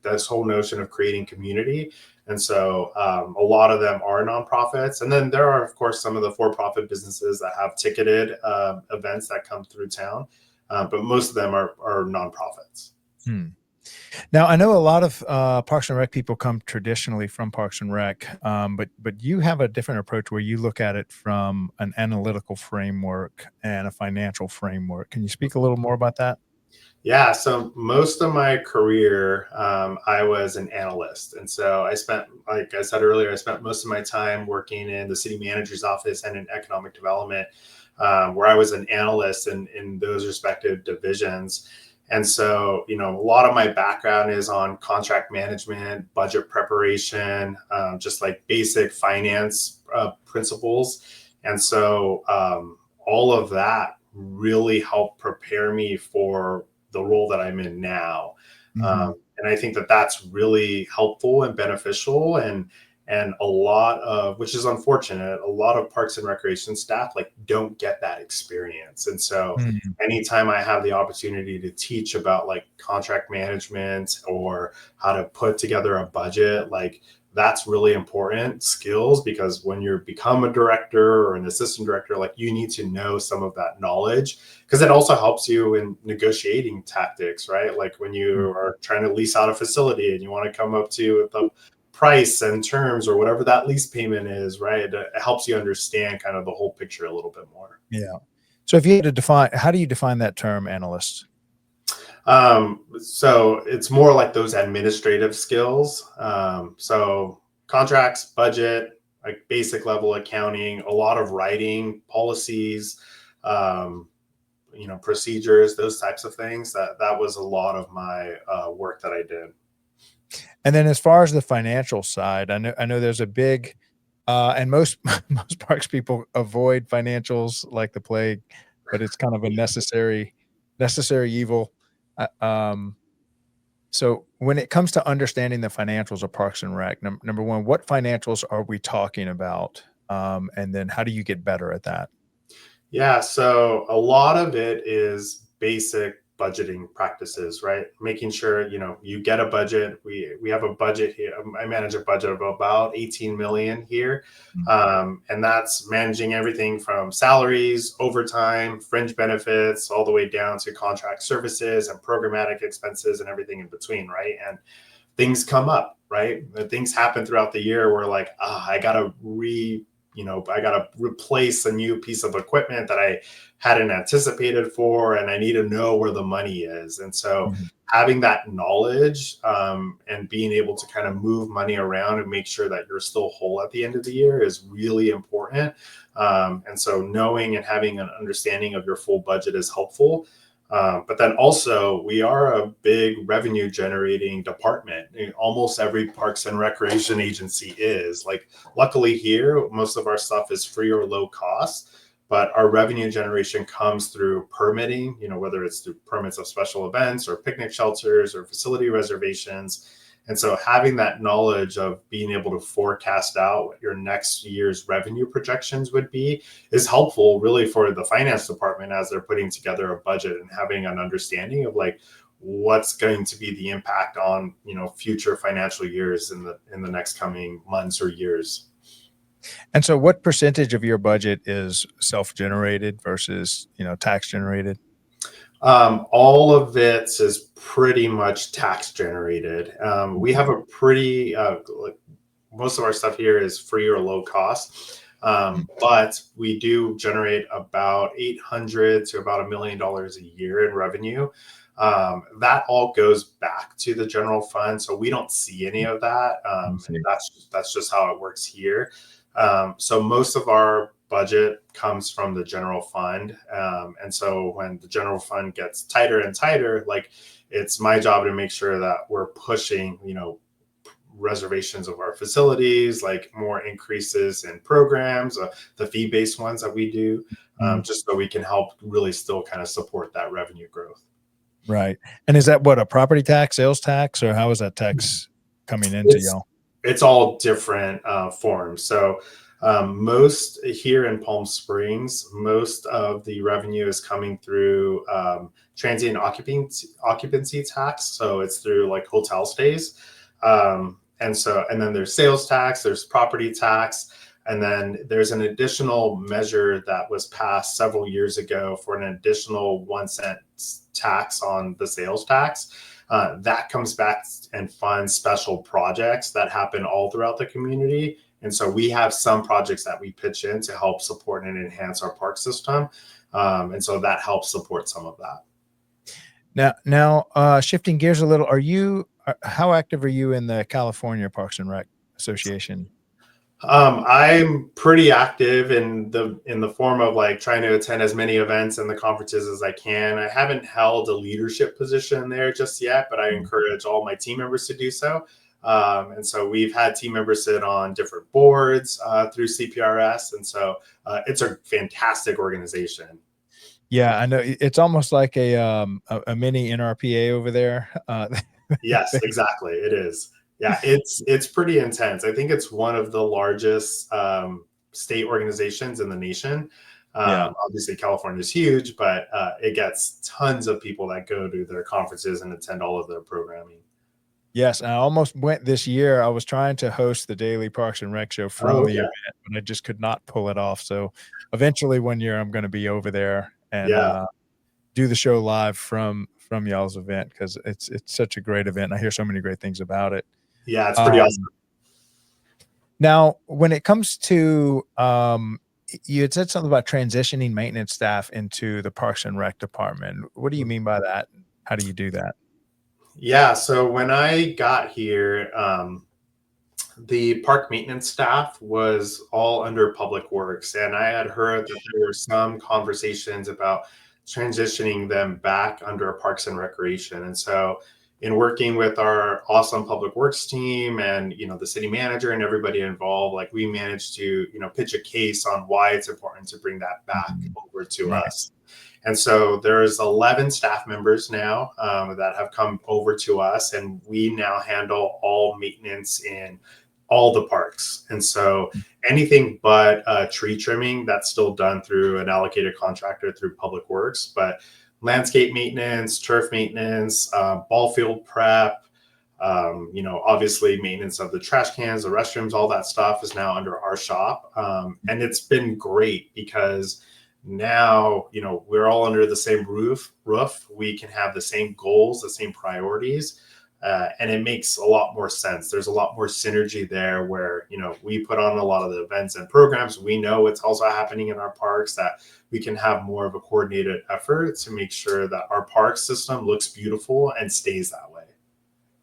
this whole notion of creating community. And so a lot of them are nonprofits. And then there are, of course, some of the for-profit businesses that have ticketed events that come through town. But most of them are nonprofits. Hmm. Now, I know a lot of Parks and Rec people come traditionally from Parks and Rec, but you have a different approach where you look at it from an analytical framework and a financial framework. Can you speak a little more about that? Yeah, so most of my career, I was an analyst. And so I spent, like I said earlier, I spent most of my time working in the city manager's office and in economic development, where I was an analyst in those respective divisions. And so, a lot of my background is on contract management, budget preparation, just like basic finance principles. And so, all of that really helped prepare me for the role that I'm in now. Mhm. And I think that that's really helpful and beneficial, and a lot of, which is unfortunate, a lot of parks and recreation staff like don't get that experience. And so Mhm. anytime I have the opportunity to teach about like contract management or how to put together a budget, like that's really important skills, because when you become a director or an assistant director, like you need to know some of that knowledge, because it also helps you in negotiating tactics, right? Like when you are trying to lease out a facility and you want to come up to the price and terms or whatever that lease payment is, right? It helps you understand kind of the whole picture a little bit more. Yeah. So if you had to define, how do you define that term analyst? So it's more like those administrative skills. So contracts, budget, like basic level accounting, a lot of writing, policies, um, procedures, those types of things. That was a lot of my work that I did. And then as far as the financial side, I know there's a big and most most parks people avoid financials like the plague, but it's kind of a necessary evil. Um, so when it comes to understanding the financials of Parks and Rec, number one, what financials are we talking about? And then how do you get better at that? Yeah, so a lot of it is basic budgeting practices, right? Making sure, you get a budget. We have a budget here. I manage a budget of about 18 million here. Mm. And that's managing everything from salaries, overtime, fringe benefits, all the way down to contract services and programmatic expenses and everything in between, right? And things come up, right? Things happen throughout the year where like, I got to replace a new piece of equipment that I hadn't anticipated for, and I need to know where the money is. And so Mhm. having that knowledge and being able to kind of move money around and make sure that you're still whole at the end of the year is really important. And so knowing and having an understanding of your full budget is helpful. But then also, we are a big revenue generating department. Almost every parks and recreation agency is. Like, luckily here, most of our stuff is free or low cost, but our revenue generation comes through permitting, whether it's through permits of special events or picnic shelters or facility reservations. And so having that knowledge of being able to forecast out what your next year's revenue projections would be is helpful really for the finance department as they're putting together a budget and having an understanding of like what's going to be the impact on, future financial years in the next coming months or years. And so what percentage of your budget is self-generated versus, tax generated? All of it is pretty much tax generated. We have a pretty, like most of our stuff here is free or low cost. But we do generate about 800 to about $1 million a year in revenue. That all goes back to the general fund. So we don't see any of that. That's just how it works here. So most of our budget comes from the general fund. And so when the general fund gets tighter and tighter, like it's my job to make sure that we're pushing, reservations of our facilities, like more increases in programs, the fee-based ones that we do, just so we can help really still kind of support that revenue growth. Right. And is that what, a property tax, sales tax, or how is that tax coming into y'all? It's all different forms. So most here in Palm Springs, most of the revenue is coming through transient occupancy tax. So it's through like hotel stays. And then there's sales tax, there's property tax, and then there's an additional measure that was passed several years ago for an additional 1 cent tax on the sales tax. That comes back and funds special projects that happen all throughout the community. And so we have some projects that we pitch in to help support and enhance our park system. And so that helps support some of that. Now, shifting gears a little, how active are you in the California Parks and Rec Association? I'm pretty active in the form of like trying to attend as many events and the conferences as I can. I haven't held a leadership position there just yet, but I encourage all my team members to do so. And so we've had team members sit on different boards through CPRS. And so it's a fantastic organization. Yeah, I know. It's almost like a mini NRPA over there. Yes, exactly. It is. Yeah, it's pretty intense. I think it's one of the largest state organizations in the nation. Obviously, California is huge, but it gets tons of people that go to their conferences and attend all of their programming. Yes, I almost went this year. I was trying to host the Daily Parks and Rec Show from the event, but I just could not pull it off. So eventually one year I'm going to be over there and do the show live from y'all's event, because it's such a great event. I hear so many great things about it. Yeah, it's pretty awesome. Now, when it comes to, you had said something about transitioning maintenance staff into the Parks and Rec department. What do you mean by that? How do you do that? Yeah, so when I got here, the park maintenance staff was all under Public Works, and I had heard that there were some conversations about transitioning them back under Parks and Recreation. And so in working with our awesome Public Works team and, the city manager and everybody involved, like we managed to, pitch a case on why it's important to bring that back over to us. And so there's 11 staff members now that have come over to us, and we now handle all maintenance in all the parks. And so anything but tree trimming, that's still done through an allocated contractor through Public Works, but landscape maintenance, turf maintenance, ball field prep, obviously maintenance of the trash cans, the restrooms, all that stuff is now under our shop. And it's been great because now, we're all under the same roof. We can have the same goals, the same priorities. And it makes a lot more sense. There's a lot more synergy there where, we put on a lot of the events and programs. We know what's also happening in our parks, that we can have more of a coordinated effort to make sure that our park system looks beautiful and stays that way.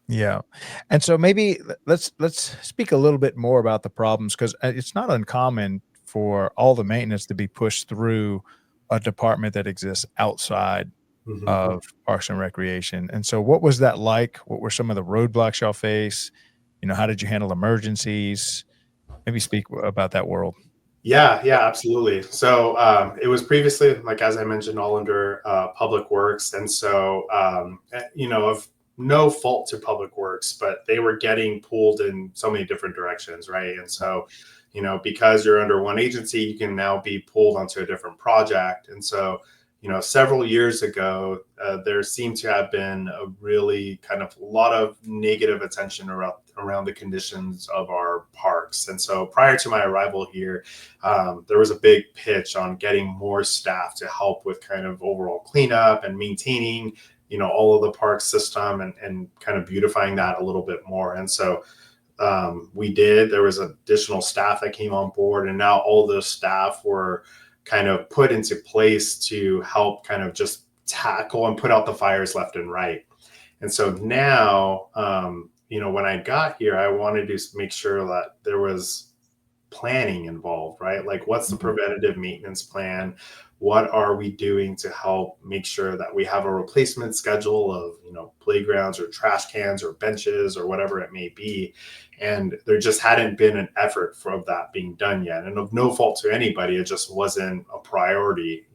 Yeah. And so maybe let's speak a little bit more about the problems, because it's not uncommon for all the maintenance to be pushed through a department that exists outside of Parks and Recreation. And so what was that like? What were some of the roadblocks y'all face? How did you handle emergencies? Maybe speak about that world. Yeah, absolutely. So it was previously, like, as I mentioned, all under Public Works. And so, no fault to Public Works, but they were getting pulled in so many different directions, right? And so, because you're under one agency, you can now be pulled onto a different project. And so, several years ago, there seemed to have been a really kind of a lot of negative attention around the conditions of our parks. And so prior to my arrival here, there was a big pitch on getting more staff to help with kind of overall cleanup and maintaining, all of the park system and kind of beautifying that a little bit more. And so there was additional staff that came on board, and now all those staff were kind of put into place to help kind of just tackle and put out the fires left and right. And so now, when I got here, I wanted to make sure that there was planning involved, right? Like, what's the preventative maintenance plan? What are we doing to help make sure that we have a replacement schedule of, playgrounds or trash cans or benches or whatever it may be? And there just hadn't been an effort for that being done yet. And of no fault to anybody, it just wasn't a priority,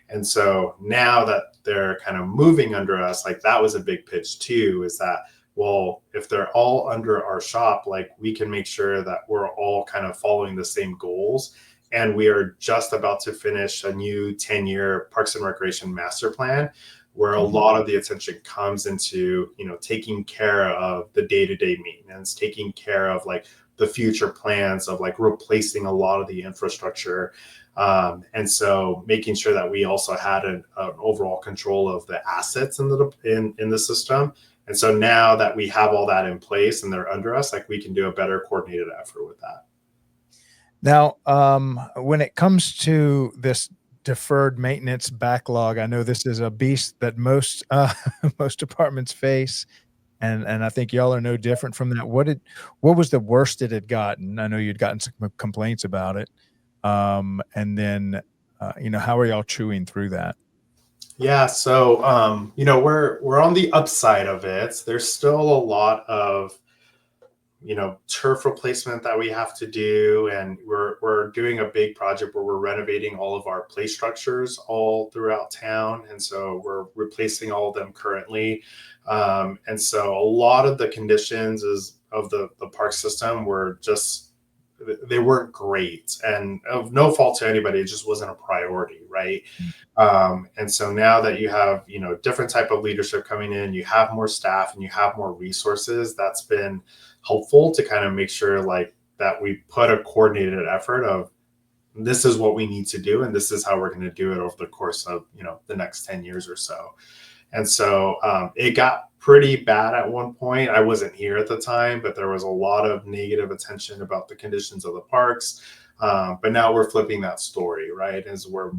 And so now that they're kind of moving under us, like, that was a big pitch too, is that, well, if they're all under our shop, like, we can make sure that we're all kind of following the same goals. And we are just about to finish a new 10-year Parks and Recreation master plan, where a lot of the attention comes into, taking care of the day-to-day maintenance, taking care of like the future plans of like replacing a lot of the infrastructure. And so making sure that we also had an overall control of the assets in the system. And so now that we have all that in place and they're under us, like, we can do a better coordinated effort with that. Now, when it comes to this deferred maintenance backlog, I know this is a beast that most most departments face, and I think y'all are no different from that. What was the worst it had gotten? I know you'd gotten some complaints about it, and then how are y'all chewing through that? Yeah, so we're on the upside of it. There's still a lot of turf replacement that we have to do, and we're doing a big project where we're renovating all of our play structures all throughout town, and so we're replacing all of them currently. And so a lot of the conditions of the park system they weren't great, and of no fault to anybody, it just wasn't a priority, right? And so now that you have different type of leadership coming in, you have more staff and you have more resources, that's been helpful to kind of make sure like that we put a coordinated effort of, this is what we need to do and this is how we're going to do it over the course of the next 10 years or so. And so it got pretty bad at one point. I wasn't here at the time, but there was a lot of negative attention about the conditions of the parks. But now we're flipping that story, right? As we're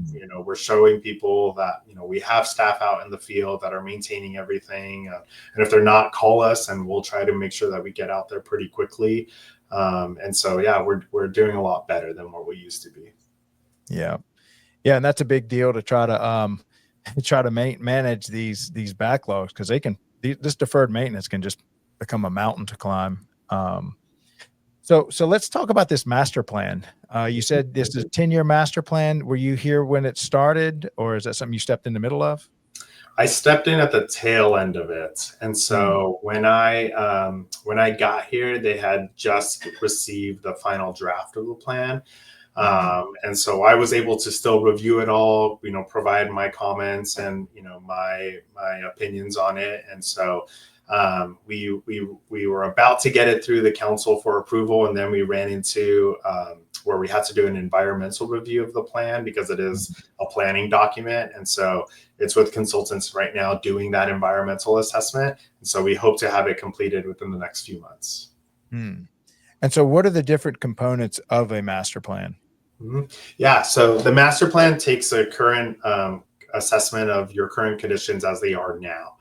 showing people that, we have staff out in the field that are maintaining everything. And if they're not, call us and we'll try to make sure that we get out there pretty quickly. And so, yeah, we're doing a lot better than what we used to be. Yeah. Yeah. And that's a big deal to try to manage these backlogs, because this deferred maintenance can just become a mountain to climb. So let's talk about this master plan. You said this is a 10-year master plan. Were you here when it started, or is that something you stepped in the middle of? I stepped in at the tail end of it. And so when I got here, they had just received the final draft of the plan. And so I was able to still review it all, provide my comments and, my opinions on it. And so we were about to get it through the council for approval. And then we ran into where we had to do an environmental review of the plan, because it is a planning document. And so it's with consultants right now doing that environmental assessment. And so we hope to have it completed within the next few months. And so what are the different components of a master plan? Yeah, so the master plan takes a current assessment of your current conditions as they are now.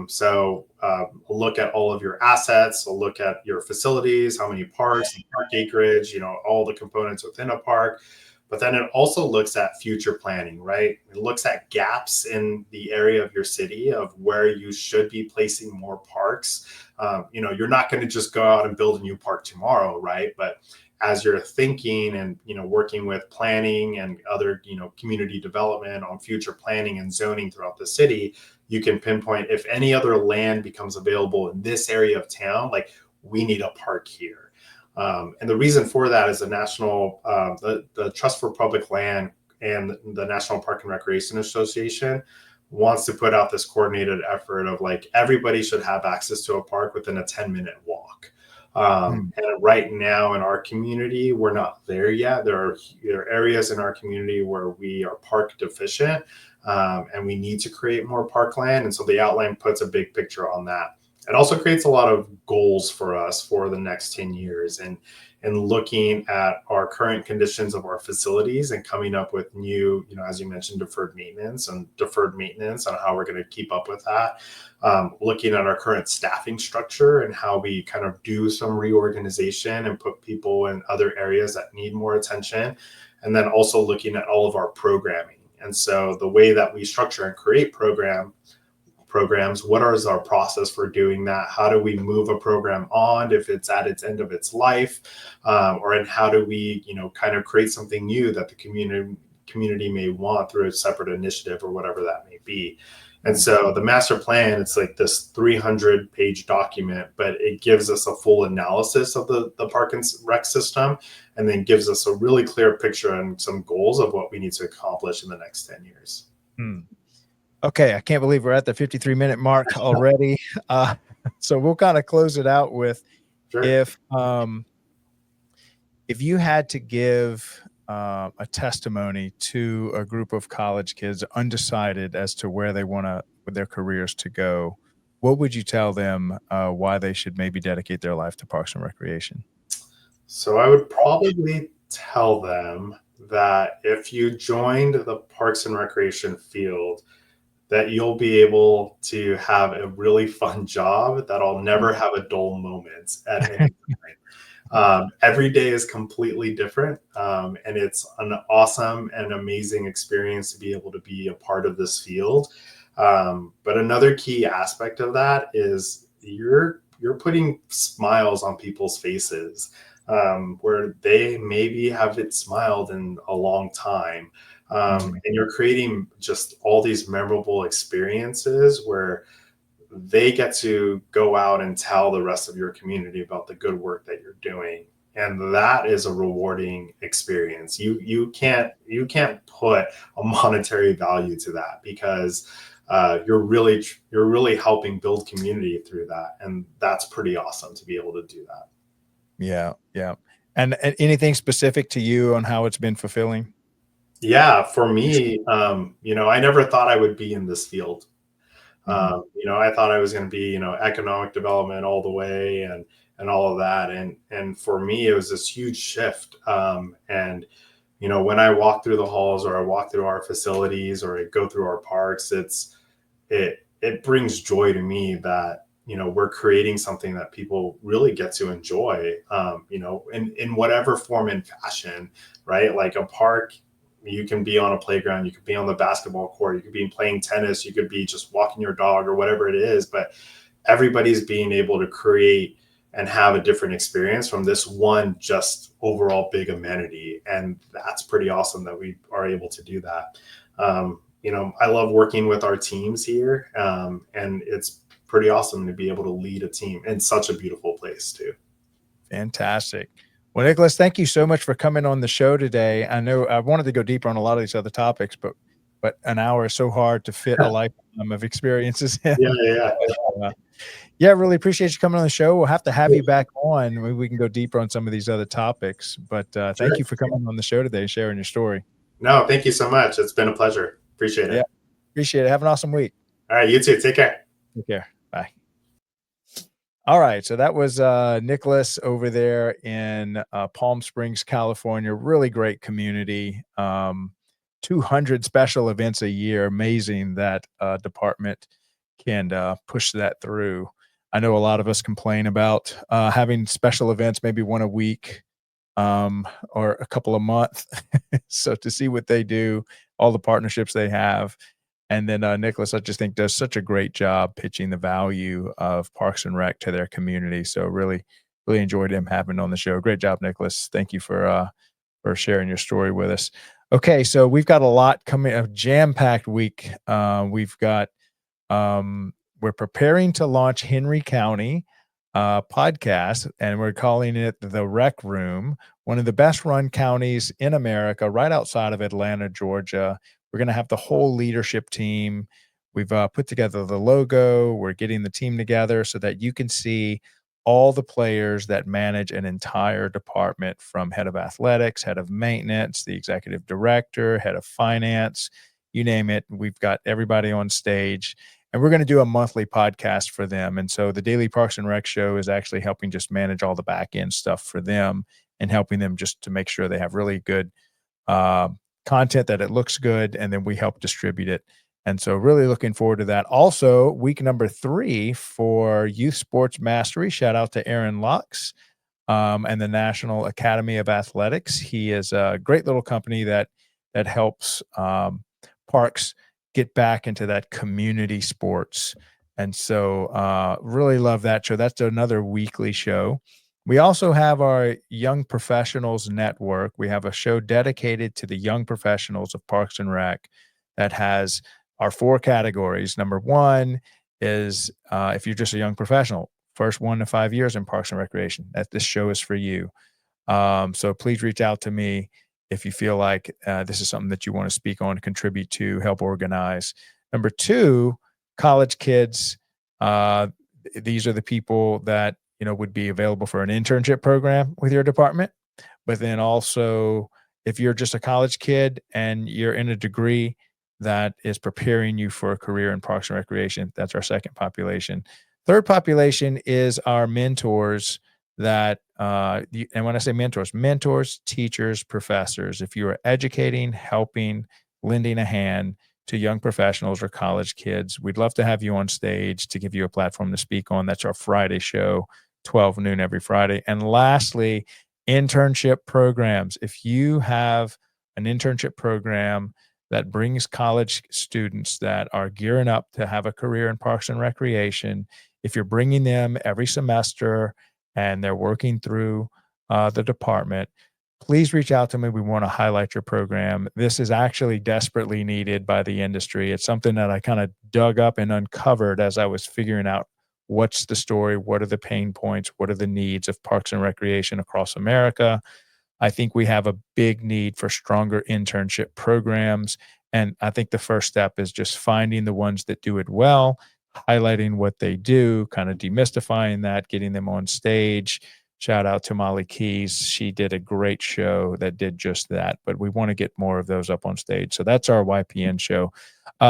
So we'll look at all of your assets, we'll look at your facilities, how many parks, park acreage, all the components within a park. but then it also looks at future planning, right? It looks at gaps in the area of your city of where you should be placing more parks. You're not going to just go out and build a new park tomorrow, right? But as you're thinking and working with planning and other community development on future planning and zoning throughout the city, you can pinpoint if any other land becomes available in this area of town, like we need a park here. And the reason for that is the Trust for Public Land and the National Park and Recreation Association wants to put out this coordinated effort of like everybody should have access to a park within a 10-minute walk. And right now in our community, we're not there yet. There are areas in our community where we are park deficient, and we need to create more parkland. And so the outline puts a big picture on that. It also creates a lot of goals for us for the next 10 years and looking at our current conditions of our facilities and coming up with new, as you mentioned, deferred maintenance on how we're going to keep up with that. Looking at our current staffing structure and how we kind of do some reorganization and put people in other areas that need more attention. And then also looking at all of our programming. And so the way that we structure and create programs, what is our process for doing that? How do we move a program on if it's at its end of its life? And how do we, kind of create something new that the community may want through a separate initiative or whatever that may be. And so the master plan, it's like this 300-page document, but it gives us a full analysis of the park and rec system, and then gives us a really clear picture and some goals of what we need to accomplish in the next 10 years. Okay, I can't believe we're at the 53-minute mark already. So we'll kind of close it out with, Sure. If you had to give a testimony to a group of college kids undecided as to where they want their careers to go, what would you tell them why they should maybe dedicate their life to parks and recreation? So I would probably tell them that if you joined the parks and recreation field, that you'll be able to have a really fun job that'll never have a dull moment at any time. Every day is completely different, and it's an awesome and amazing experience to be able to be a part of this field. But another key aspect of that is you're putting smiles on people's faces, where they maybe haven't smiled in a long time. And you're creating just all these memorable experiences where they get to go out and tell the rest of your community about the good work that you're doing. And that is a rewarding experience. You can't put a monetary value to that, because you're really helping build community through that. And that's pretty awesome to be able to do that. Yeah. Yeah. And anything specific to you on how it's been fulfilling? Yeah, for me, I never thought I would be in this field. I thought I was going to be, economic development all the way and all of that. And for me, it was this huge shift. And when I walk through the halls or I walk through our facilities or I go through our parks, it brings joy to me that, we're creating something that people really get to enjoy, in whatever form and fashion, right? Like a park, you can be on a playground, you could be on the basketball court, you could be playing tennis, you could be just walking your dog or whatever it is, but everybody's being able to create and have a different experience from this one just overall big amenity. And that's pretty awesome that we are able to do that. I love working with our teams here, and it's pretty awesome to be able to lead a team in such a beautiful place too. Fantastic. Well, Nicholas, thank you so much for coming on the show today. I know I wanted to go deeper on a lot of these other topics, but an hour is so hard to fit a lifetime of experiences in. Yeah. Really appreciate you coming on the show. We'll have to have you back on. Maybe we can go deeper on some of these other topics. But thank you for coming on the show today and sharing your story. No, thank you so much. It's been a pleasure. Appreciate it. Yeah, appreciate it. Have an awesome week. All right, you too. Take care. Take care. Bye. All right. So that was Nicholas over there in Palm Springs, California. Really great community. 200 special events a year. Amazing that department can push that through. I know a lot of us complain about having special events maybe one a week. or a couple of months. So to see what they do, all the partnerships they have. And then Nicholas, I just think does such a great job pitching the value of Parks and Rec to their community. So really, really enjoyed him having on the show. Great job, Nicholas. Thank you for sharing your story with us. Okay, so we've got a lot coming, a jam-packed week. We've got we're preparing to launch Henry County podcast, and we're calling it the Rec Room, one of the best run counties in America, right outside of Atlanta, Georgia. We're going to have the whole leadership team. We've put together the logo. We're getting the team together so that you can see all the players that manage an entire department, from head of athletics, head of maintenance, the executive director, head of finance, you name it. We've got everybody on stage, and we're going to do a monthly podcast for them. And so the Daily Parks and Rec Show is actually helping just manage all the back end stuff for them and helping them just to make sure they have really good content, that it looks good, and then we help distribute it. And so really looking forward to that. Also, week number 3 for Youth Sports Mastery. Shout out to Aaron Lux and the National Academy of Athletics. He is a great little company that helps parks get back into that community sports. And so really love that show. That's another weekly show. We also have our Young Professionals Network. We have a show dedicated to the young professionals of Parks and Rec that has our 4 categories. Number 1 is if you're just a young professional, first 1 to 5 years in Parks and Recreation, that this show is for you. So please reach out to me if you feel like this is something that you want to speak on, contribute to, help organize. Number 2, college kids. These are the people that would be available for an internship program with your department. But then also, if you're just a college kid and you're in a degree that is preparing you for a career in Parks and Recreation, that's our second population. Third population is our mentors that, and when I say mentors, teachers, professors. If you are educating, helping, lending a hand to young professionals or college kids, we'd love to have you on stage to give you a platform to speak on. That's our Friday show, 12 noon every Friday. And lastly, internship programs. If you have an internship program that brings college students that are gearing up to have a career in Parks and Recreation, if you're bringing them every semester and they're working through the department, please reach out to me. We want to highlight your program. This is actually desperately needed by the industry. It's something that I kind of dug up and uncovered as I was figuring out what's the story, what are the pain points, what are the needs of Parks and Recreation across America. I think we have a big need for stronger internship programs. And I think the first step is just finding the ones that do it well, highlighting what they do, kind of demystifying that, getting them on stage. Shout out to Molly Keys. She did a great show that did just that, but we want to get more of those up on stage. So that's our YPN show.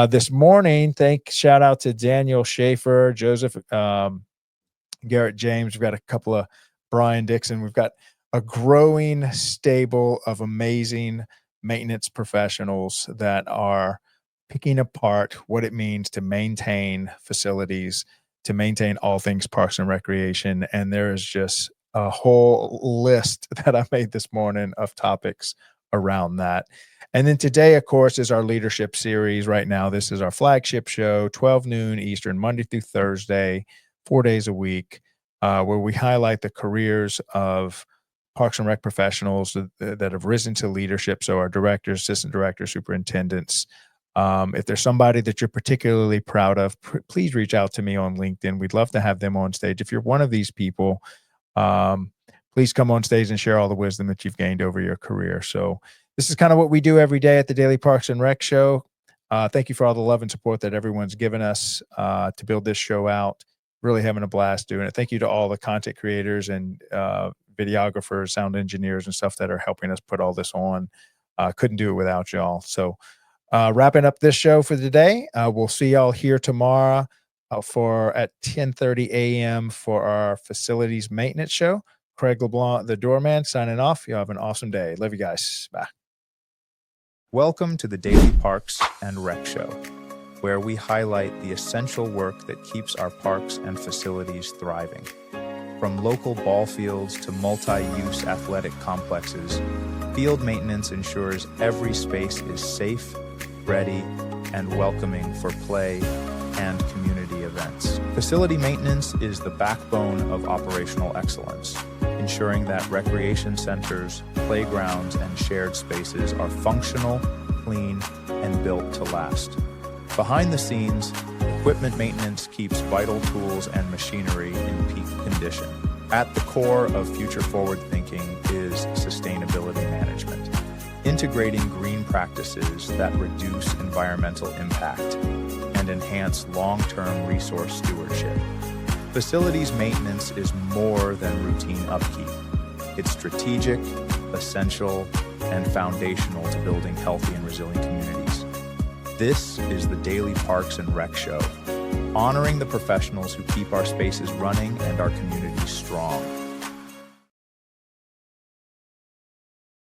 This morning, shout out to Daniel Schaefer, Joseph, Garrett James. We've got a couple of Brian Dixon. We've got a growing stable of amazing maintenance professionals that are picking apart what it means to maintain facilities, to maintain all things Parks and Recreation. And there is just a whole list that I made this morning of topics around that. And then today, of course, is our leadership series. Right now, this is our flagship show, 12 noon Eastern, Monday through Thursday, 4 days a week, where we highlight the careers of Parks and Rec professionals that have risen to leadership. So our directors, assistant directors, superintendents. If there's somebody that you're particularly proud of, please reach out to me on LinkedIn. We'd love to have them on stage. If you're one of these people, please come on stage and share all the wisdom that you've gained over your career. So this is kind of what we do every day at the Daily Parks and Rec Show. Thank you for all the love and support that everyone's given us to build this show out. Really having a blast doing it. Thank you to all the content creators and videographers, sound engineers, and stuff that are helping us put all this on. Couldn't do it without y'all. So wrapping up this show for today. We'll see y'all here tomorrow at 10:30 a.m. for our facilities maintenance show. Craig LeBlanc, the doorman, signing off. Y'all have an awesome day. Love you guys. Bye. Welcome to the Daily Parks and Rec Show, where we highlight the essential work that keeps our parks and facilities thriving. From local ball fields to multi-use athletic complexes, field maintenance ensures every space is safe, ready, and welcoming for play and community events. Facility maintenance is the backbone of operational excellence, ensuring that recreation centers, playgrounds, and shared spaces are functional, clean, and built to last. Behind the scenes, equipment maintenance keeps vital tools and machinery in peak condition. At the core of future-forward thinking is sustainability management, integrating green practices that reduce environmental impact and enhance long-term resource stewardship. Facilities maintenance is more than routine upkeep. It's strategic, essential, and foundational to building healthy and resilient communities. This is the Daily Parks and Rec Show, honoring the professionals who keep our spaces running and our communities strong.